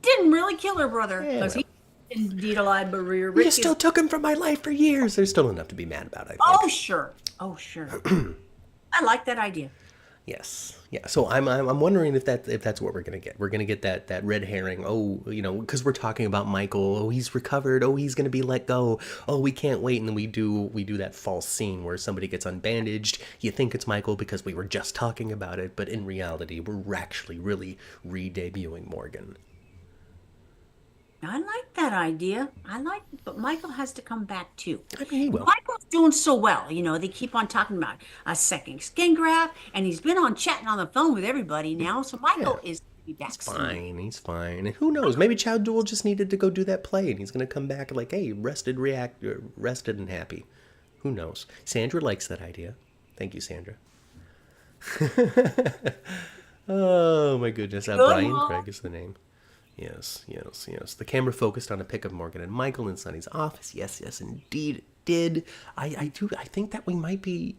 didn't really kill her brother. Because he indeed alive, but Rick You still took him from my life for years. There's still enough to be mad about, I think. Oh, sure. I like that idea. Yes. Yeah. So I'm wondering if that's what we're gonna get. We're gonna get that red herring. Oh, because we're talking about Michael. Oh, he's recovered. Oh, he's gonna be let go. Oh, we can't wait. And then we do that false scene where somebody gets unbandaged. You think it's Michael because we were just talking about it, but in reality, we're actually really re-debuting Morgan. I like that idea. But Michael has to come back too. I mean, he will. Michael's doing so well. They keep on talking about a second skin graft, and he's been on chatting on the phone with everybody now. So Michael is going to be back soon. He's fine. And who knows? Maybe Chow Duel just needed to go do that play, and he's going to come back like, hey, rested and happy. Who knows? Sandra likes that idea. Thank you, Sandra. Oh, my goodness. Brian Craig is the name. Yes. The camera focused on a pic of Morgan and Michael in Sonny's office. Yes, indeed it did. I think that we might be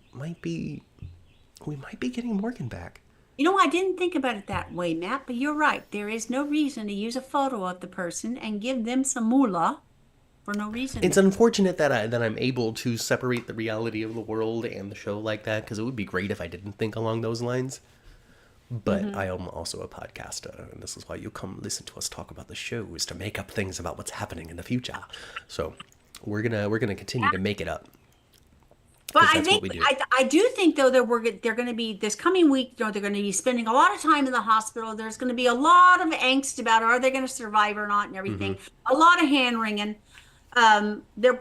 getting Morgan back. I didn't think about it that way, Matt, but you're right. There is no reason to use a photo of the person and give them some moolah for no reason. It's unfortunate that I'm able to separate the reality of the world and the show like that, because it would be great if I didn't think along those lines. But I am also a podcaster, and this is why you come listen to us talk about the show, is to make up things about what's happening in the future. So we're gonna continue to make it up. But I do think though that they're going to be this coming week. They're going to be spending a lot of time in the hospital. There's going to be a lot of angst about are they going to survive or not and everything. A lot of hand wringing. They're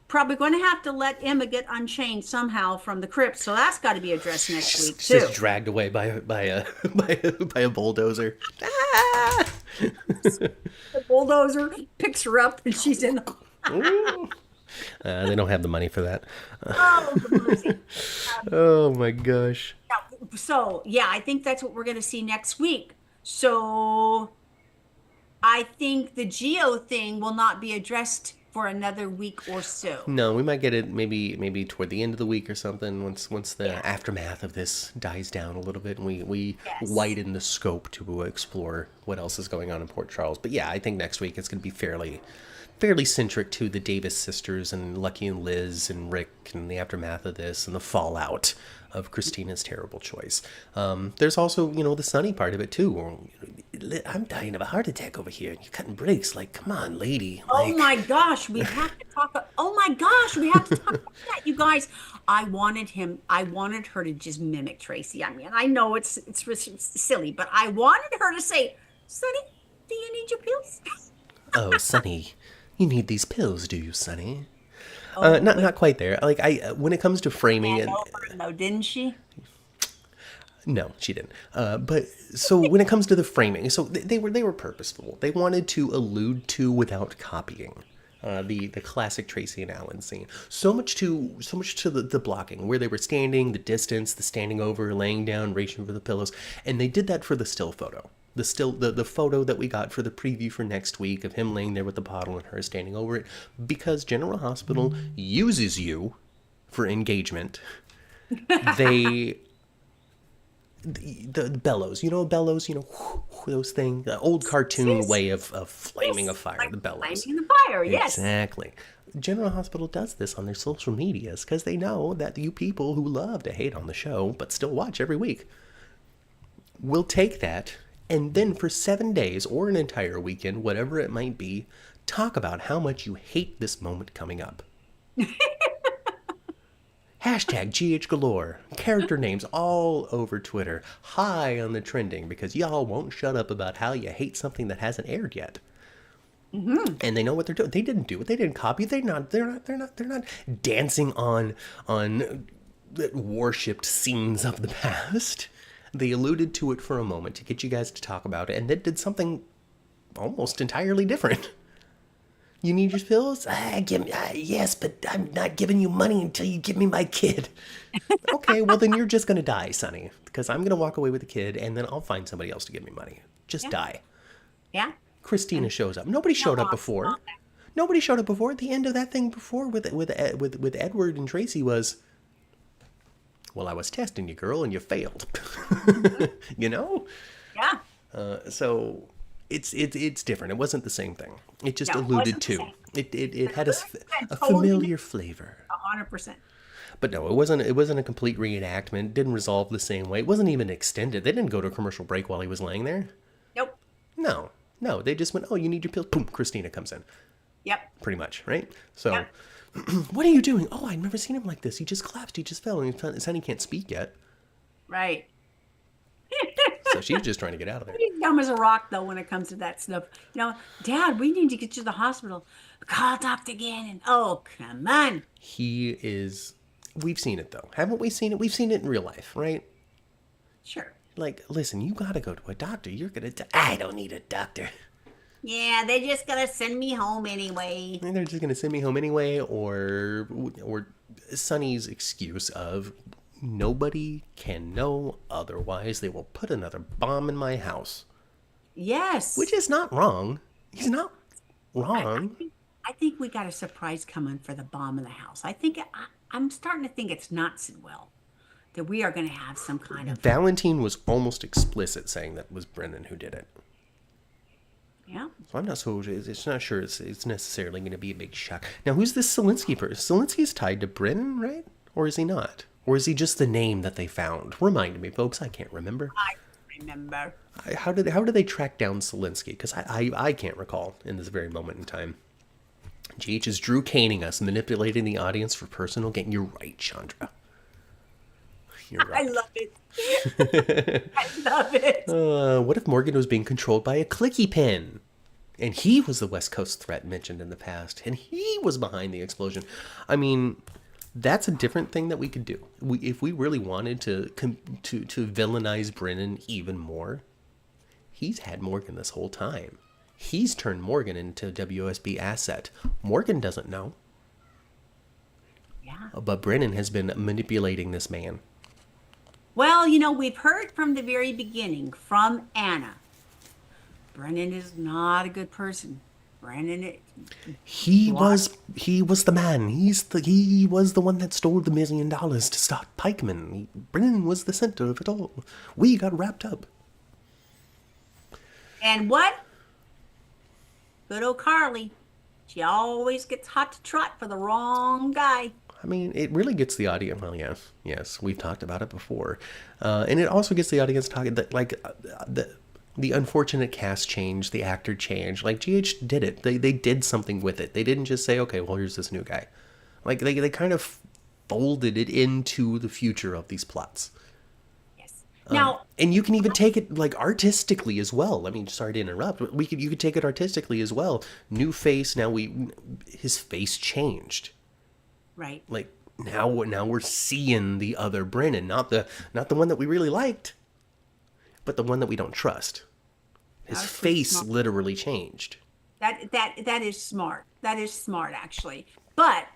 probably going to have to let Emma get unchained somehow from the crypt, so that's got to be addressed next week too. Just dragged away by a bulldozer. Ah! The bulldozer picks her up, and she's in. They don't have the money for that. Oh, oh my gosh. So yeah, I think that's what we're going to see next week. So I think the Geo thing will not be addressed for another week or so. No, we might get it maybe toward the end of the week or something, once the aftermath of this dies down a little bit, and we widen the scope to explore what else is going on in Port Charles. But yeah, I think next week it's going to be fairly centric to the Davis sisters and Lucky and Liz and Rick and the aftermath of this and the fallout of Christina's terrible choice. There's also, the Sonny part of it too. I'm dying of a heart attack over here and you're cutting brakes. Like, come on, lady. Oh my gosh, we have to talk. Oh my gosh, we have to talk about that, you guys. I wanted her to just mimic Tracy. I mean, I know it's silly, but I wanted her to say, Sonny, do you need your pills? Oh, Sonny, you need these pills, do you, Sonny? Oh, Not quite there. Like when it comes to framing it. No, didn't she? No, she didn't. But so when it comes to the framing, so they were purposeful. They wanted to allude to without copying. The classic Tracy and Alan scene. So much to the blocking, where they were standing, the distance, the standing over, laying down, reaching for the pillows, and they did that for the still photo. The photo that we got for the preview for next week of him laying there with the bottle and her standing over it, because General Hospital uses you for engagement. They the bellows, bellows, those things, the old cartoon way of flaming a fire, like the bellows. Flaming the fire, yes. Exactly. General Hospital does this on their social medias because they know that you people who love to hate on the show but still watch every week will take that and then for 7 days or an entire weekend, whatever it might be, talk about how much you hate this moment coming up. Hashtag GH galore. Character names all over Twitter. High on the trending because y'all won't shut up about how you hate something that hasn't aired yet. Mm-hmm. And they know what they're doing. They didn't do it. They didn't copy. They're not dancing on worshipped scenes of the past. They alluded to it for a moment to get you guys to talk about it, and then did something almost entirely different. You need your pills? Yes, but I'm not giving you money until you give me my kid. Okay, well then you're just going to die, Sonny, because I'm going to walk away with the kid, and then I'll find somebody else to give me money. Just die. Yeah. Christina shows up. Nobody showed up before. Nobody showed up before. At the end of that thing before with Edward and Tracy was, well, I was testing you, girl, and you failed. Yeah. So it's different. It wasn't the same thing. It just alluded to. It had a familiar flavor. 100%. But no, it wasn't a complete reenactment. It didn't resolve the same way. It wasn't even extended. They didn't go to a commercial break while he was laying there. Nope. No, they just went, oh, you need your pills. Boom, Christina comes in. Yep. Pretty much, right? So, what are you doing? Oh, I've never seen him like this. He just collapsed. He just fell. And Sonny can't speak yet. Right. So she's just trying to get out of there. He's dumb as a rock, though, when it comes to that stuff. Dad, we need to get you to the hospital. Call Dr. Gannon. Oh, come on. He is... We've seen it, though. Haven't we seen it? We've seen it in real life, right? Sure. Like, listen, you gotta go to a doctor. You're gonna... I don't need a doctor. Yeah, they're just gonna send me home anyway. And they're just gonna send me home anyway, or Sonny's excuse of... Nobody can know otherwise. They will put another bomb in my house. Yes. Which is not wrong. He's not wrong. I think we got a surprise coming for the bomb in the house. I'm starting to think it's not Sidwell. That we are going to have some kind of... Valentin was almost explicit saying that was Brennan who did it. Yeah. So I'm not so... It's not sure it's necessarily going to be a big shock. Now, who's this Selinsky person? Selinsky's tied to Brennan, right? Or is he not? Or is he just the name that they found? Remind me, folks. I can't remember. I remember. How did they track down Selinsky? Because I can't recall in this very moment in time. GH is Drew caning us, manipulating the audience for personal gain. You're right, Chandra. You're right. I love it. I love it. What if Morgan was being controlled by a clicky pen? And he was the West Coast threat mentioned in the past. And he was behind the explosion. I mean... That's a different thing that we could do. If we really wanted to villainize Brennan even more, he's had Morgan this whole time. He's turned Morgan into a WSB asset. Morgan doesn't know. Yeah. But Brennan has been manipulating this man. Well, we've heard from the very beginning from Anna. Brennan is not a good person. Brennan, he was the man. He was the one that stole the $1 million to start Pikeman. Brennan was the center of it all. We got wrapped up. And what? Good old Carly. She always gets hot to trot for the wrong guy. I mean, it really gets the audience. Well, yes, yes, we've talked about it before, and it also gets the audience talking that the unfortunate cast change, the actor change. Like GH did it. They did something with it. They didn't just say, okay, well, here's this new guy. Like they kind of folded it into the future of these plots. Yes. Now, And you can even take it like artistically as well. I mean, sorry to interrupt, but you could take it artistically as well. New face. Now his face changed. right. Like now we're seeing the other Brennan, not the one that we really liked, but the one that we don't trust. His That's pretty face smart. literally changed. That is smart. That is smart, actually. But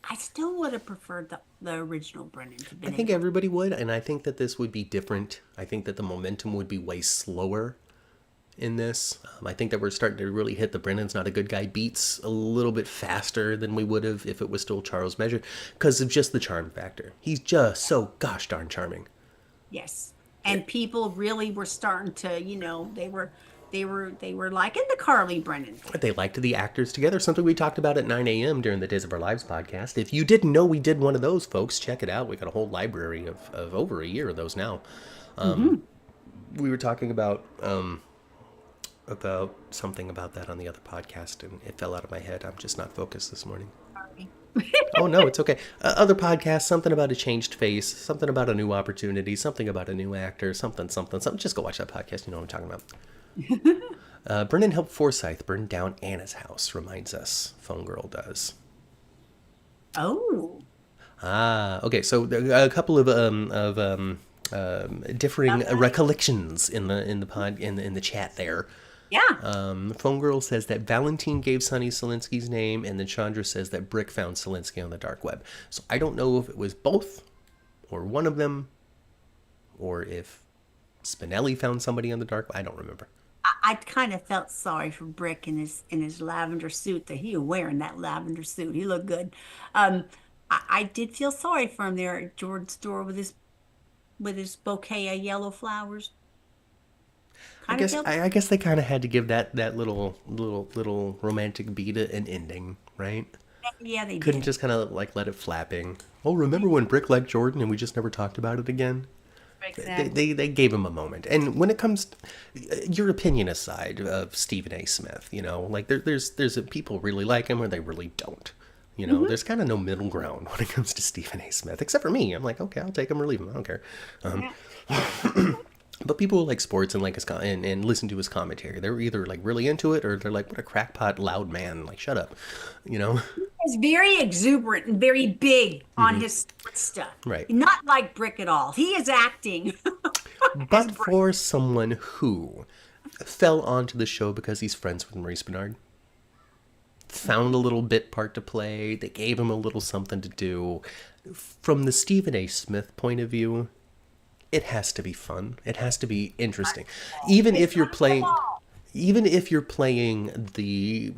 I still would have preferred the original Brennan to I been think in. everybody would, and I think that this would be different. I think that the momentum would be way slower in this. I think that we're starting to really hit the Brennan's not a good guy beats a little bit faster than we would have if it was still Charles Measure because of just the charm factor. He's just so gosh darn charming. Yes. And people really were starting to, they were liking the Carly Brennan. They liked the actors together, something we talked about at 9 a.m. during the Days of Our Lives podcast. If you didn't know we did one of those, folks, check it out. We got a whole library of over a year of those now. We were talking about something about that on the other podcast, and it fell out of my head. I'm just not focused this morning. Sorry. Oh, no, it's okay. Other podcasts, something about a changed face, something about a new opportunity, something about a new actor, something. Just go watch that podcast. You know what I'm talking about. Brennan helped Forsyth burn down Anna's house, reminds us. Phone Girl does. Oh. Ah, okay. So there are a couple of differing recollections in the chat there. Yeah. Phone Girl says that Valentin gave Sonny Selinsky's name, and then Chandra says that Brick found Selinsky on the dark web. So I don't know if it was both, or one of them, or if Spinelli found somebody on the dark web. I don't remember. I kind of felt sorry for Brick in his lavender suit that he was wearing that lavender suit. He looked good. I did feel sorry for him there at Jordan's door with his bouquet of yellow flowers. I Kind of guess felt I guess they kind of had to give that little romantic beat an ending, right? yeah, they Couldn't did. just kind of like let it flapping. Oh, remember when Brick liked Jordan and we just never talked about it again? Exactly. They gave him a moment. And when it comes, your opinion aside of Stephen A. Smith, like there's people really like him or they really don't. There's kind of no middle ground when it comes to Stephen A. Smith, except for me. I'm like, okay, I'll take him or leave him. I don't care. But people who like sports and like and listen to his commentary, they're either like really into it or they're like, what a crackpot loud man. Like, shut up, you know? He's very exuberant and very big on his sports stuff. Right. Not like Brick at all. He is acting as But Brick. for someone who fell onto the show because he's friends with Maurice Bernard, found a little bit part to play, they gave him a little something to do. From the Stephen A. Smith point of view, it has to be fun. It has to be interesting. Even if you're playing even if you're playing the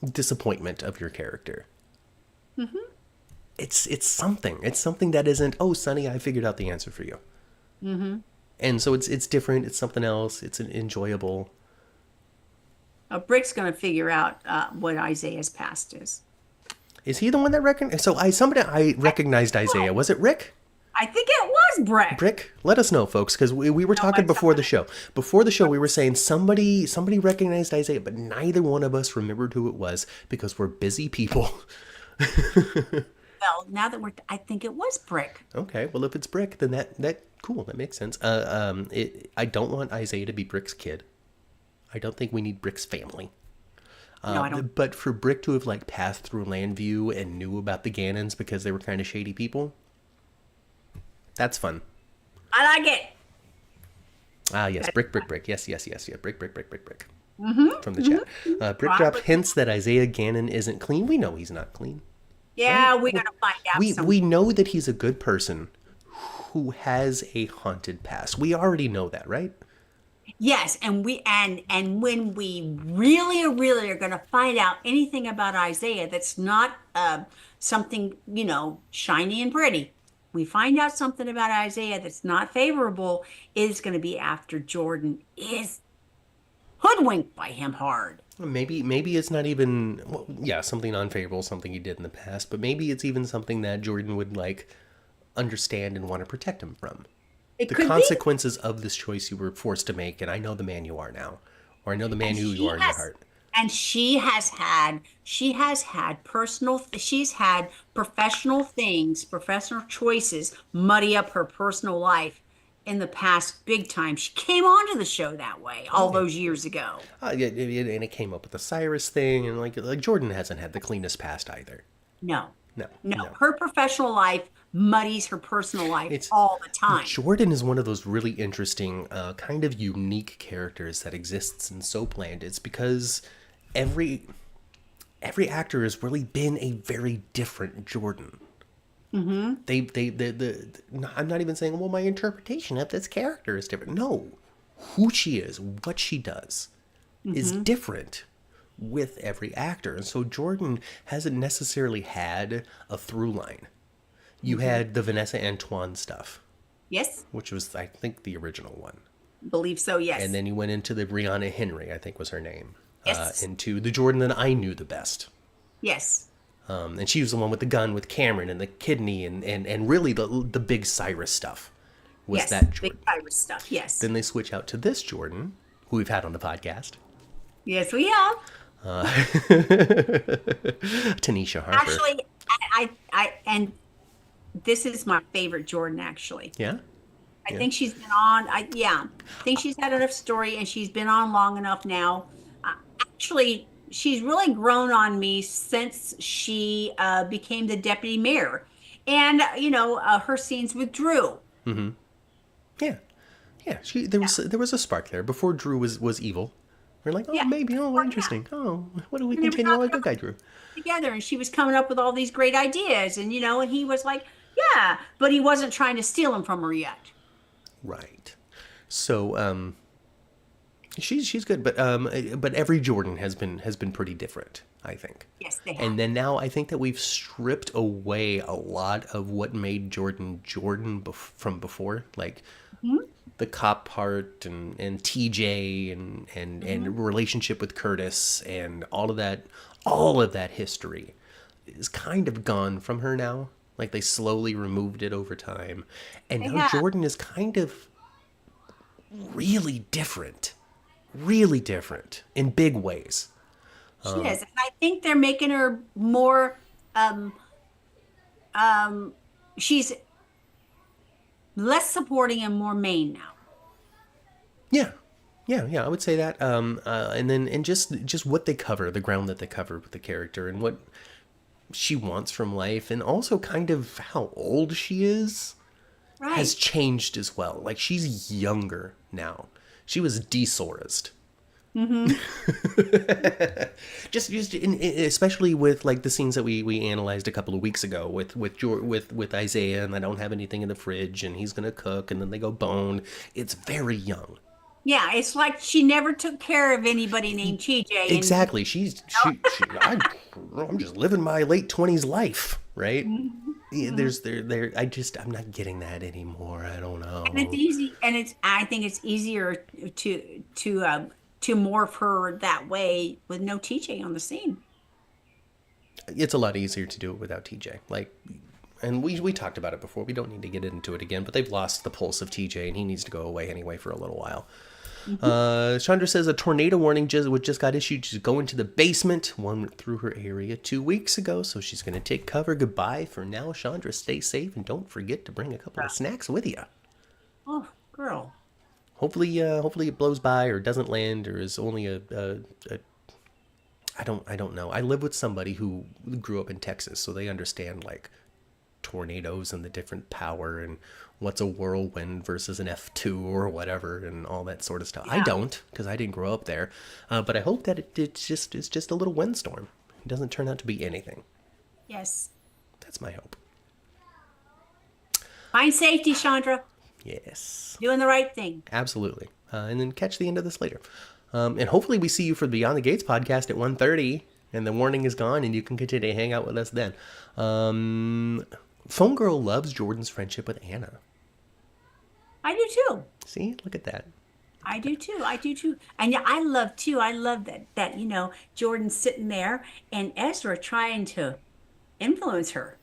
disappointment of your character. It's something. It's something that isn't, oh, Sonny, I figured out the answer for you. And so it's different. It's something else. It's an enjoyable. Brick's going to figure out what Isaiah's past is. Is he the one that recognized? So I recognized Isaiah. Was it Rick? I think it was Brick. Brick? Let us know, folks, because we were talking before the show. Before the show, we were saying somebody recognized Isaiah, but neither one of us remembered who it was because we're busy people. Well, now that I think it was Brick. Okay, well, if it's Brick, then that cool, that makes sense. I don't want Isaiah to be Brick's kid. I don't think we need Brick's family. No, I don't. But for Brick to have like passed through Landview and knew about the Gannons because they were kind of shady people, that's fun. I like it. Ah, yes, Brick. Yes. Brick. From the chat. Brick drop hints that Isaiah Gannon isn't clean. We know he's not clean. Yeah, we're going to find out We know that he's a good person who has a haunted past. We already know that, right? Yes, and when we really are going to find out anything about Isaiah that's not something, shiny and pretty. We find out something about Isaiah that's not favorable is going to be after Jordan is hoodwinked by him hard. Maybe it's not even, well, yeah, something unfavorable, something he did in the past, but maybe it's even something that Jordan would like understand and want to protect him from. It The could be. consequences of this choice you were forced to make, and I know the man you are now, or I know the man And who you she are in your has, heart. and she's had professional things, professional choices muddy up her personal life in the past big time. She came onto the show that way all Yeah. those years ago. Yeah, and it came up with the Cyrus thing, and like Jordan hasn't had the cleanest past either. No, No, no, no. her professional life muddies her personal life It's all the time. Jordan is one of those really interesting, kind of unique characters that exists in Soapland. It's because every actor has really been a very different Jordan. Mm-hmm. I'm not even saying, well, my interpretation of this character is different. No, who she is, what she does, is different with every actor. And so Jordan hasn't necessarily had a through line. You had the Vanessa Antoine stuff, Yes, which was, I think, the original one. believe so. Yes, And then you went into the Brianna Henry, I think was her name, yes, into the Jordan that I knew the best. yes, And she was the one with the gun with Cameron and the kidney and really the big Cyrus stuff was yes. that Big Jordan. virus stuff. Yes, Then they switch out to this Jordan, who we've had on the podcast, yes, we have. Tanisha Harper. Actually, and this is my favorite Jordan. Actually, Yeah? I Yeah. think she's been on. I think she's had enough story, and she's been on long enough now. Actually, she's really grown on me since she became the deputy mayor, and her scenes with Drew. Yeah. Yeah. There was a spark there before Drew was evil. We're like, oh, Yeah, maybe, yeah. interesting. Oh, what do we And they were continue on with talking good guy Drew? together, and she was coming up with all these great ideas, and and he was like, yeah, but he wasn't trying to steal them from her yet. Right. So, she's good, but every Jordan has been pretty different, I think. Yes, they have. And then now I think that we've stripped away a lot of what made Jordan from before, like the cop part and TJ and relationship with Curtis and all of that history is kind of gone from her now. Like they slowly removed it over time, and now have. Jordan is kind of really different in big ways. She is, and I think they're making her more. She's less supporting and more main now. Yeah, yeah. I would say that. And just what they cover, the ground that they cover with the character, and what she wants from life, and also kind of how old she is has Right. changed as well. Like she's younger now. She was desorest. Especially with like the scenes that we analyzed a couple of weeks ago with Isaiah, and I don't have anything in the fridge, and he's gonna cook, and then they go bone. It's very young. Yeah, it's like she never took care of anybody named TJ. And Exactly. I'm just living my late 20s life, right? Yeah, I'm not getting that anymore. I don't know. And it's easy, and I think it's easier to morph her that way with no TJ on the scene. It's a lot easier to do it without TJ. Like, and we talked about it before. We don't need to get into it again, but they've lost the pulse of TJ, and he needs to go away anyway for a little while. Chandra says a tornado warning just got issued. She's going to the basement. One went through her area 2 weeks ago, so she's going to take cover. Goodbye for now, Chandra. Stay safe, and don't forget to bring a couple of snacks with you. Oh, girl. Hopefully it blows by or doesn't land or is only a I don't know. I live with somebody who grew up in Texas, so they understand like tornadoes and the different power and what's a whirlwind versus an F2 or whatever and all that sort of stuff. I Yeah. don't, because I didn't grow up there. But I hope that it's just a little windstorm. It doesn't turn out to be anything. Yes. That's my hope. Find safety, Chandra. Yes. Doing the right thing. Absolutely. And then catch the end of this later. And hopefully we see you for the Beyond the Gates podcast at 1:30, and the warning is gone, and you can continue to hang out with us then. Phone Girl loves Jordan's friendship with Anna. I do too. See? Look at that. I do too. I do too. And yeah, I love too. I love that Jordan's sitting there and Ezra trying to influence her,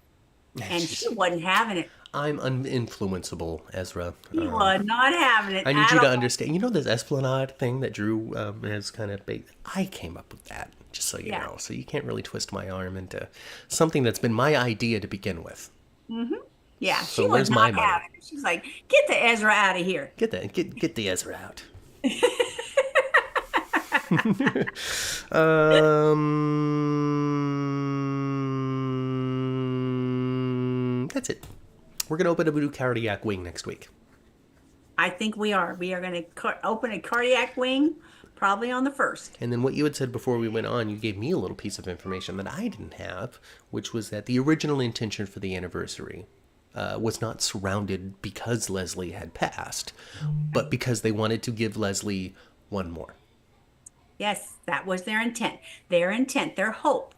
and she wasn't having it. I'm uninfluenceable, Ezra. She was not having it I need at you to all. understand. You know this Esplanade thing that Drew has kind of baked? I came up with that, just so you Yeah. know. So you can't really twist my arm into something that's been my idea to begin with. Yeah, So she was where's my not money? having it. She's like, get the Ezra out of here. Get the Ezra out. That's it. We're gonna open a voodoo cardiac wing next week. I think we are. We are going to open a cardiac wing probably on the 1st. And then what you had said before we went on, you gave me a little piece of information that I didn't have, which was that the original intention for the anniversary was not surrounded because Leslie had passed, but because they wanted to give Leslie one more. Yes, that was their intent. Their intent, their hope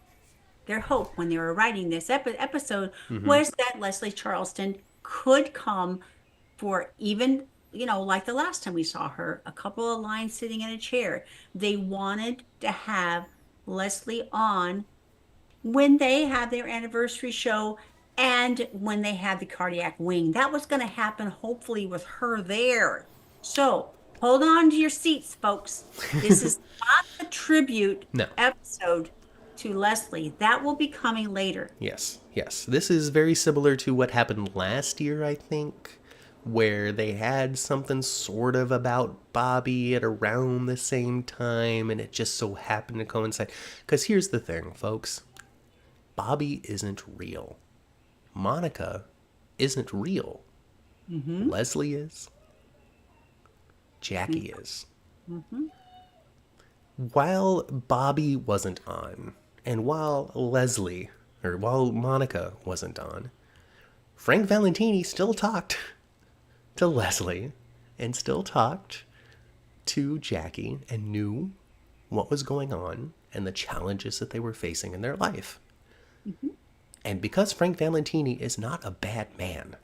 when they were writing this episode was that Leslie Charleston could come for even, like the last time we saw her, a couple of lines sitting in a chair. They wanted to have Leslie on when they have their anniversary show and when they have the cardiac wing. That was going to happen hopefully with her there. So hold on to your seats, folks. This is not a tribute No. episode to Leslie. That will be coming later. Yes, yes. This is very similar to what happened last year, I think, where they had something sort of about Bobby at around the same time, and it just so happened to coincide. Because here's the thing, folks. Bobby isn't real. Monica isn't real. Leslie is. Jackie is. While Bobby wasn't on, and while Monica wasn't on, Frank Valentini still talked to Leslie and still talked to Jackie and knew what was going on and the challenges that they were facing in their life. And because Frank Valentini is not a bad man,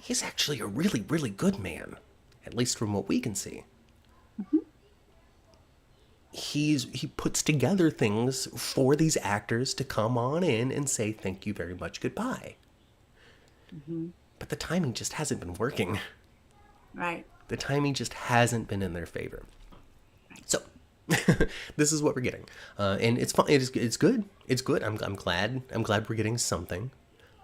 he's actually a really, really good man, at least from what we can see. He puts together things for these actors to come on in and say thank you very much, goodbye. But the timing just hasn't been working. Right. The timing just hasn't been in their favor. So this is what we're getting, and it's fun. It's good. It's good. I'm glad. I'm glad we're getting something,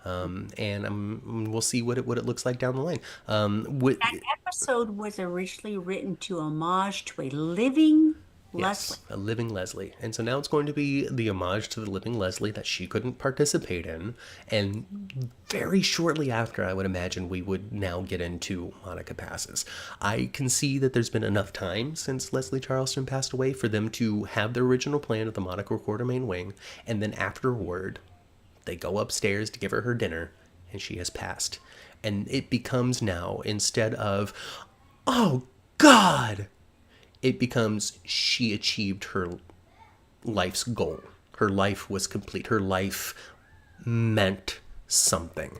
and we'll see what it looks like down the line. That episode was originally written to homage to a living Leslie. Yes, a living Leslie. And so now it's going to be the homage to the living Leslie that she couldn't participate in. And very shortly after, I would imagine, we would now get into Monica Passes. I can see that there's been enough time since Leslie Charleston passed away for them to have their original plan of the Monica Quartermain wing. And then afterward, they go upstairs to give her dinner, and she has passed. And it becomes now, instead of, oh, God, it becomes she achieved her life's goal. Her life was complete. Her life meant something.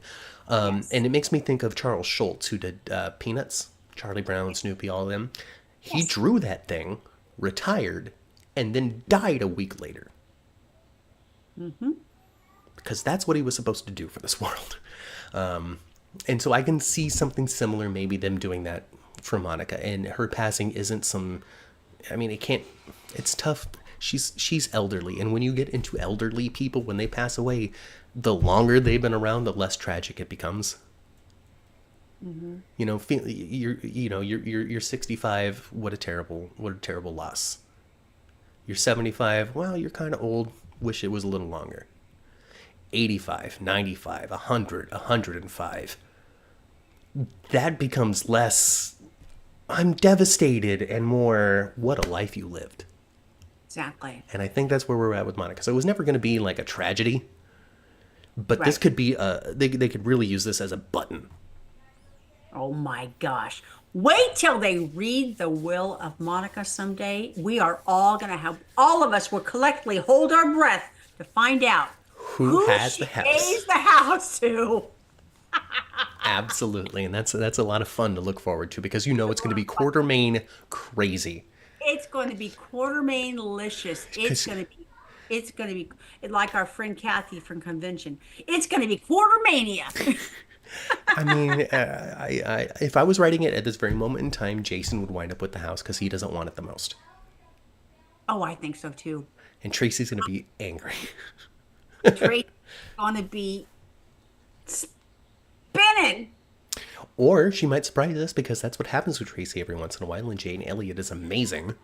Yes. And it makes me think of Charles Schultz, who did Peanuts, Charlie Brown, Snoopy, all of them. He drew that thing, retired, and then died a week later. Because that's what he was supposed to do for this world. And so I can see something similar, maybe them doing that for Monica, and her passing isn't some, I mean, it's tough. She's elderly, and when you get into elderly people, when they pass away, the longer they've been around, the less tragic it becomes. You know, you're 65. What a terrible loss. You're 75. Well, you're kind of old. Wish it was a little longer. 85, 95, 100, 105. That becomes less, I'm devastated, and more, what a life you lived. Exactly. And I think that's where we're at with Monica. So it was never going to be like a tragedy, but this Right. could be they could really use this as a button. Oh my gosh. Wait till they read the will of Monica someday. We are all going to have, all of us will collectively hold our breath to find out Who has she the house? pays the house to. Absolutely, and that's a lot of fun to look forward to because you know it's going to be Quartermain crazy. It's going to be Quartermain-licious. Because It's going to be like our friend Kathy from convention. It's going to be Quartermania. I mean, if I was writing it at this very moment in time, Jason would wind up with the house because he doesn't want it the most, Oh, I think so too. and Tracy's going to be angry. Tracy's going to be spinning. Or she might surprise us because that's what happens with Tracy every once in a while, and Jane Elliott is amazing.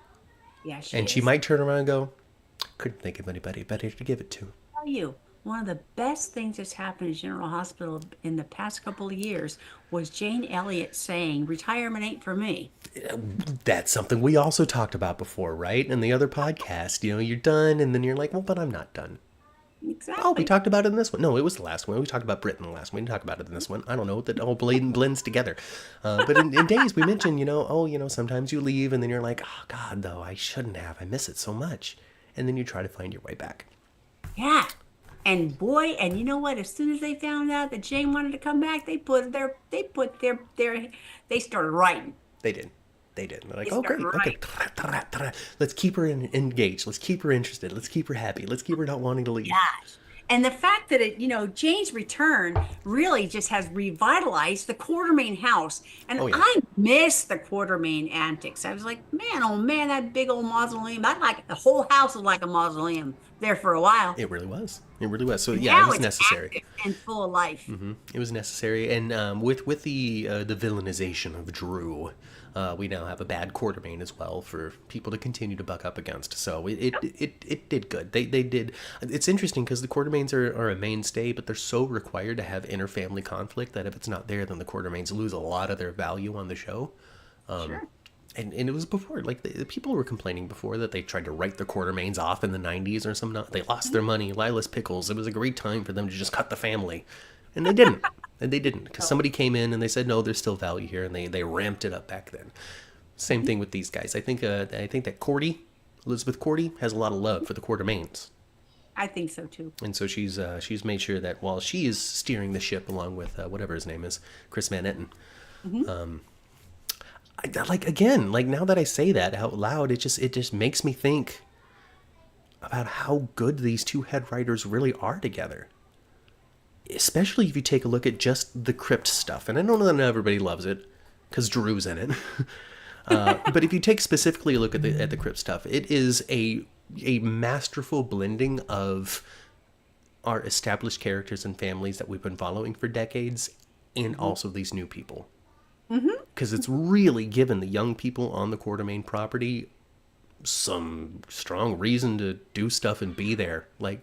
Yeah, she And she is. might turn around and go, couldn't think of anybody better to give it to. Tell you, one of the best things that's happened at General Hospital in the past couple of years was Jane Elliott saying, "Retirement ain't for me." That's something we also talked about before, right? In the other podcast, you know, you're done, and then you're like, well, but I'm not done. Oh, we Exactly. talked about it in this one. No, it was the last one. We talked about Britain the last one. We didn't talk about it in this one. I don't know. That all blends together. But in days, we mentioned, sometimes you leave and then you're like, oh, God, though, I shouldn't have. I miss it so much. And then you try to find your way back. Yeah. And boy, and you know what? As soon as they found out that Jane wanted to come back, they started writing. They did. They did. They're like, They oh, started great. Okay. writing. Let's keep her engaged. Let's keep her interested. Let's keep her happy. Let's keep her not wanting to leave. Gosh. And the fact that Jane's return really just has revitalized the Quartermain house. And Oh, yeah. I miss the Quartermain antics. I was like, man, oh man, that big old mausoleum. I like the whole house was like a mausoleum there for a while. It really was. It really was. So, yeah, it Now was it's necessary. active and full of life. It was necessary, and with the villainization of Drew, we now have a bad Quartermain as well for people to continue to buck up against. So it did good. They did. It's interesting because the Quartermains are a mainstay, but they're so required to have inter-family conflict that if it's not there, then the Quartermains lose a lot of their value on the show. Sure. And it was before, like, the people were complaining before that they tried to write the Quartermains off in the 90s or something. They lost their money. Lilas Pickles. It was a great time for them to just cut the family. And they didn't. And they didn't. Because somebody came in and they said, no, there's still value here. And they ramped it up back then. Same thing with these guys. I think that Elizabeth Cordy, has a lot of love for the Quartermains. I think so too. And so she's made sure that while she is steering the ship along with whatever his name is, Chris Van Etten, now that I say that out loud, it just makes me think about how good these two head writers really are together. Especially if you take a look at just the crypt stuff. And I know that not everybody loves it, because Drew's in it. But if you take specifically a look at the crypt stuff, it is a masterful blending of our established characters and families that we've been following for decades, and also these new people. Because it's really given the young people on the Quartermain property some strong reason to do stuff and be there. Like,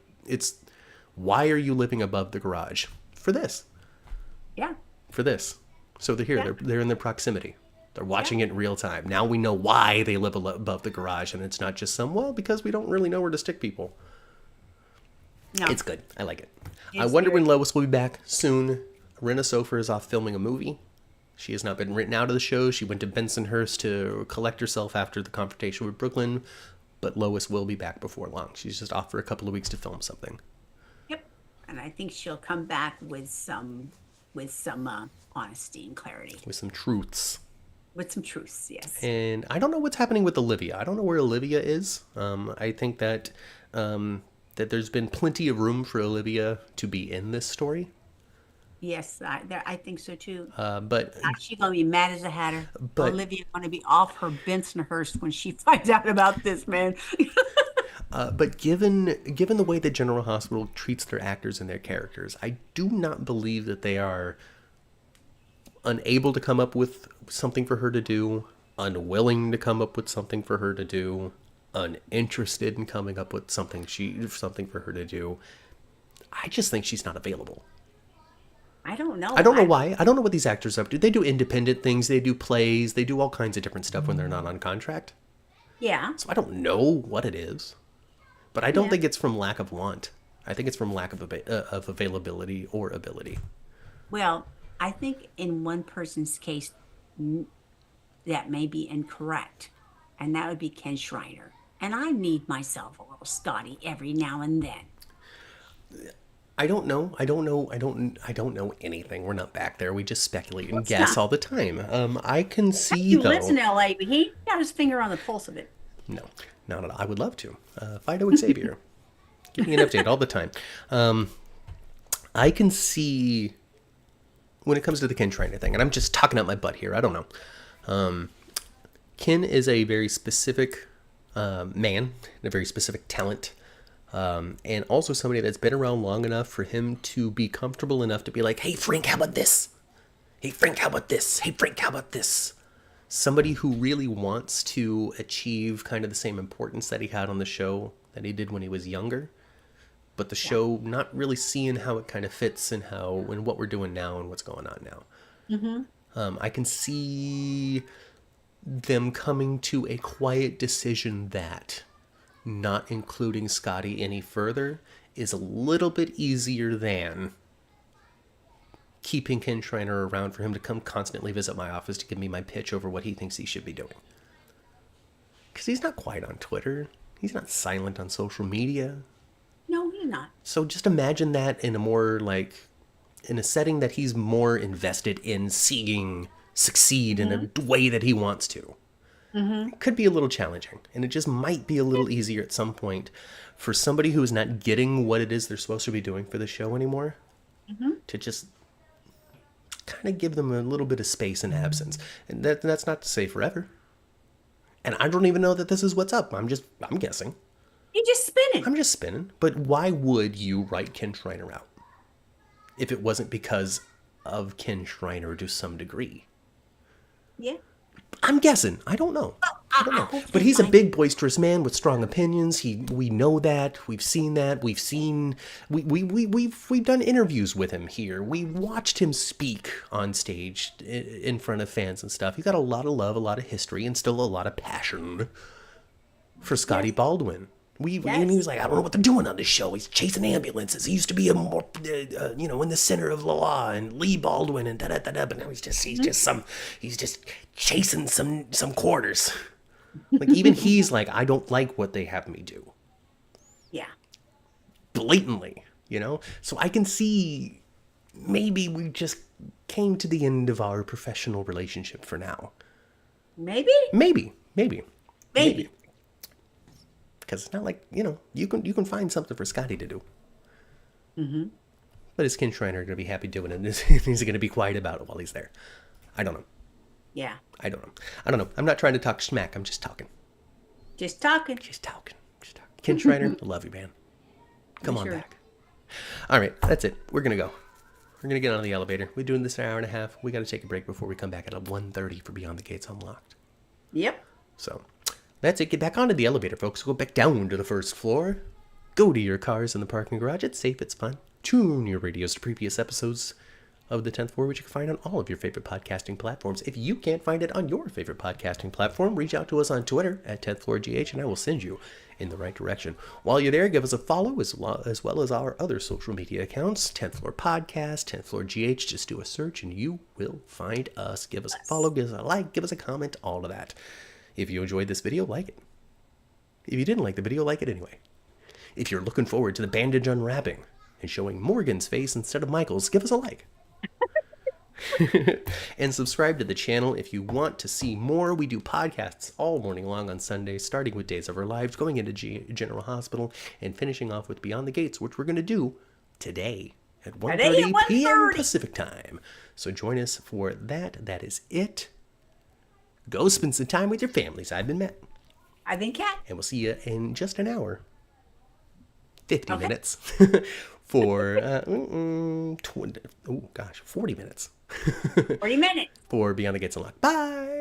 why are you living above the garage? For this. Yeah. For this. So they're here. Yeah. They're in their proximity. They're watching it in real time. Now we know why they live above the garage, and it's not just because we don't really know where to stick people. No. It's good. I like it. I It's wonder very- when Lois will be back. Soon. Rena Sofer is off filming a movie. She has not been written out of the show. She went to Bensonhurst to collect herself after the confrontation with Brooklyn, but Lois will be back before long. She's just off for a couple of weeks to film something. Yep. And I think she'll come back with some honesty and clarity. With some truths. With some truths, yes. And I don't know what's happening with Olivia. I don't know where Olivia is. I think that there's been plenty of room for Olivia to be in this story. Yes, I think so too. But She's gonna be mad as a hatter. But- Olivia's gonna be off her Bensonhurst when she finds out about this, man. But given the way that General Hospital treats their actors and their characters, I do not believe that they are unable to come up with something for her to do, unwilling to come up with something for her to do, uninterested in coming up with something for her to do. I just think she's not available. I don't know. I don't know why. I don't know what these actors are up to. They do independent things. They do plays. They do all kinds of different stuff when they're not on contract. Yeah. So I don't know what it is. But I don't Yeah. think it's from lack of want. I think it's from lack of availability or ability. Well, I think in one person's case, that may be incorrect, and that would be Ken Schreiner. And I need myself a little Scotty every now and then. I don't know. I don't know. I don't know anything. We're not back there. We just speculate and What's guess not? all the time. I can see He lives though. in LA, but he got his finger on the pulse of it. No, not at all. I would love to. Fido Xavier, give me an update all the time. I can see when it comes to the Ken Trainer thing, and I'm just talking out my butt here. I don't know. Ken is a very specific man, a very specific talent. And also somebody that's been around long enough for him to be comfortable enough to be like, hey, Frank, how about this? Hey, Frank, how about this? Hey, Frank, how about this? Somebody who really wants to achieve kind of the same importance that he had on the show that he did when he was younger. But the show not really seeing how it kind of fits and how and what we're doing now and what's going on now. I can see them coming to a quiet decision that not including Scotty any further is a little bit easier than keeping Ken Schreiner around for him to come constantly visit my office to give me my pitch over what he thinks he should be doing. Because he's not quiet on Twitter. He's not silent on social media. No, he's not. So just imagine that in a more in a setting that he's more invested in seeing succeed in a way that he wants to. It could be a little challenging, and it just might be a little easier at some point for somebody who is not getting what it is they're supposed to be doing for the show anymore to just kind of give them a little bit of space and absence. And that's not to say forever. And I don't even know that this is what's up. I'm guessing. You're just spinning. I'm just spinning. But why would you write Ken Schreiner out if it wasn't because of Ken Schreiner to some degree? Yeah. I'm guessing. I don't know. I don't know. hope But they he's a find- big, boisterous man with strong opinions. We know that. We've seen that. We've done interviews with him here. We watched him speak on stage in front of fans and stuff. He's got a lot of love, a lot of history, and still a lot of passion for Scotty Baldwin. And he was like, I don't know what they're doing on this show. He's chasing ambulances. He used to be a more, in the center of the law, and Lee Baldwin and da-da-da-da. But now he's just chasing some quarters. Like, even he's like, I don't like what they have me do. Yeah. Blatantly, So I can see maybe we just came to the end of our professional relationship for now. Maybe. Maybe. Because it's not like, you can find something for Scotty to do. But is Ken Schreiner going to be happy doing it? Is he going to be quiet about it while he's there? I don't know. Yeah. I don't know. I'm not trying to talk smack. I'm just talking. Just talking. Ken Schreiner, I love you, man. Come on back. All right, that's it. We're going to go. We're going to get on the elevator. We're doing this an hour and a half. We got to take a break before we come back at 1:30 for Beyond the Gates Unlocked. Yep. So that's it. Get back onto the elevator, folks. Go back down to the first floor. Go to your cars in the parking garage. It's safe. It's fun. Tune your radios to previous episodes of the 10th floor, which you can find on all of your favorite podcasting platforms. If you can't find it on your favorite podcasting platform, reach out to us on Twitter at 10th floor GH, and I will send you in the right direction. While you're there, give us a follow as well as our other social media accounts, 10th floor podcast, 10th floor GH. Just do a search and you will find us. Give us a follow, give us a like, give us a comment, all of that. If you enjoyed this video, like it. If you didn't like the video, like it anyway. If you're looking forward to the bandage unwrapping and showing Morgan's face instead of Michael's, give us a like. And subscribe to the channel if you want to see more. We do podcasts all morning long on Sundays, starting with Days of Our Lives, going into General Hospital, and finishing off with Beyond the Gates, which we're going to do today at 1:30 p.m. Pacific time. So join us for that. That is it. Go spend some time with your families. I've been Matt. I've been Kat. And we'll see you in just an hour. 50 minutes. For 40 minutes. 40 minutes. For Beyond the Gates Unlocked. Bye!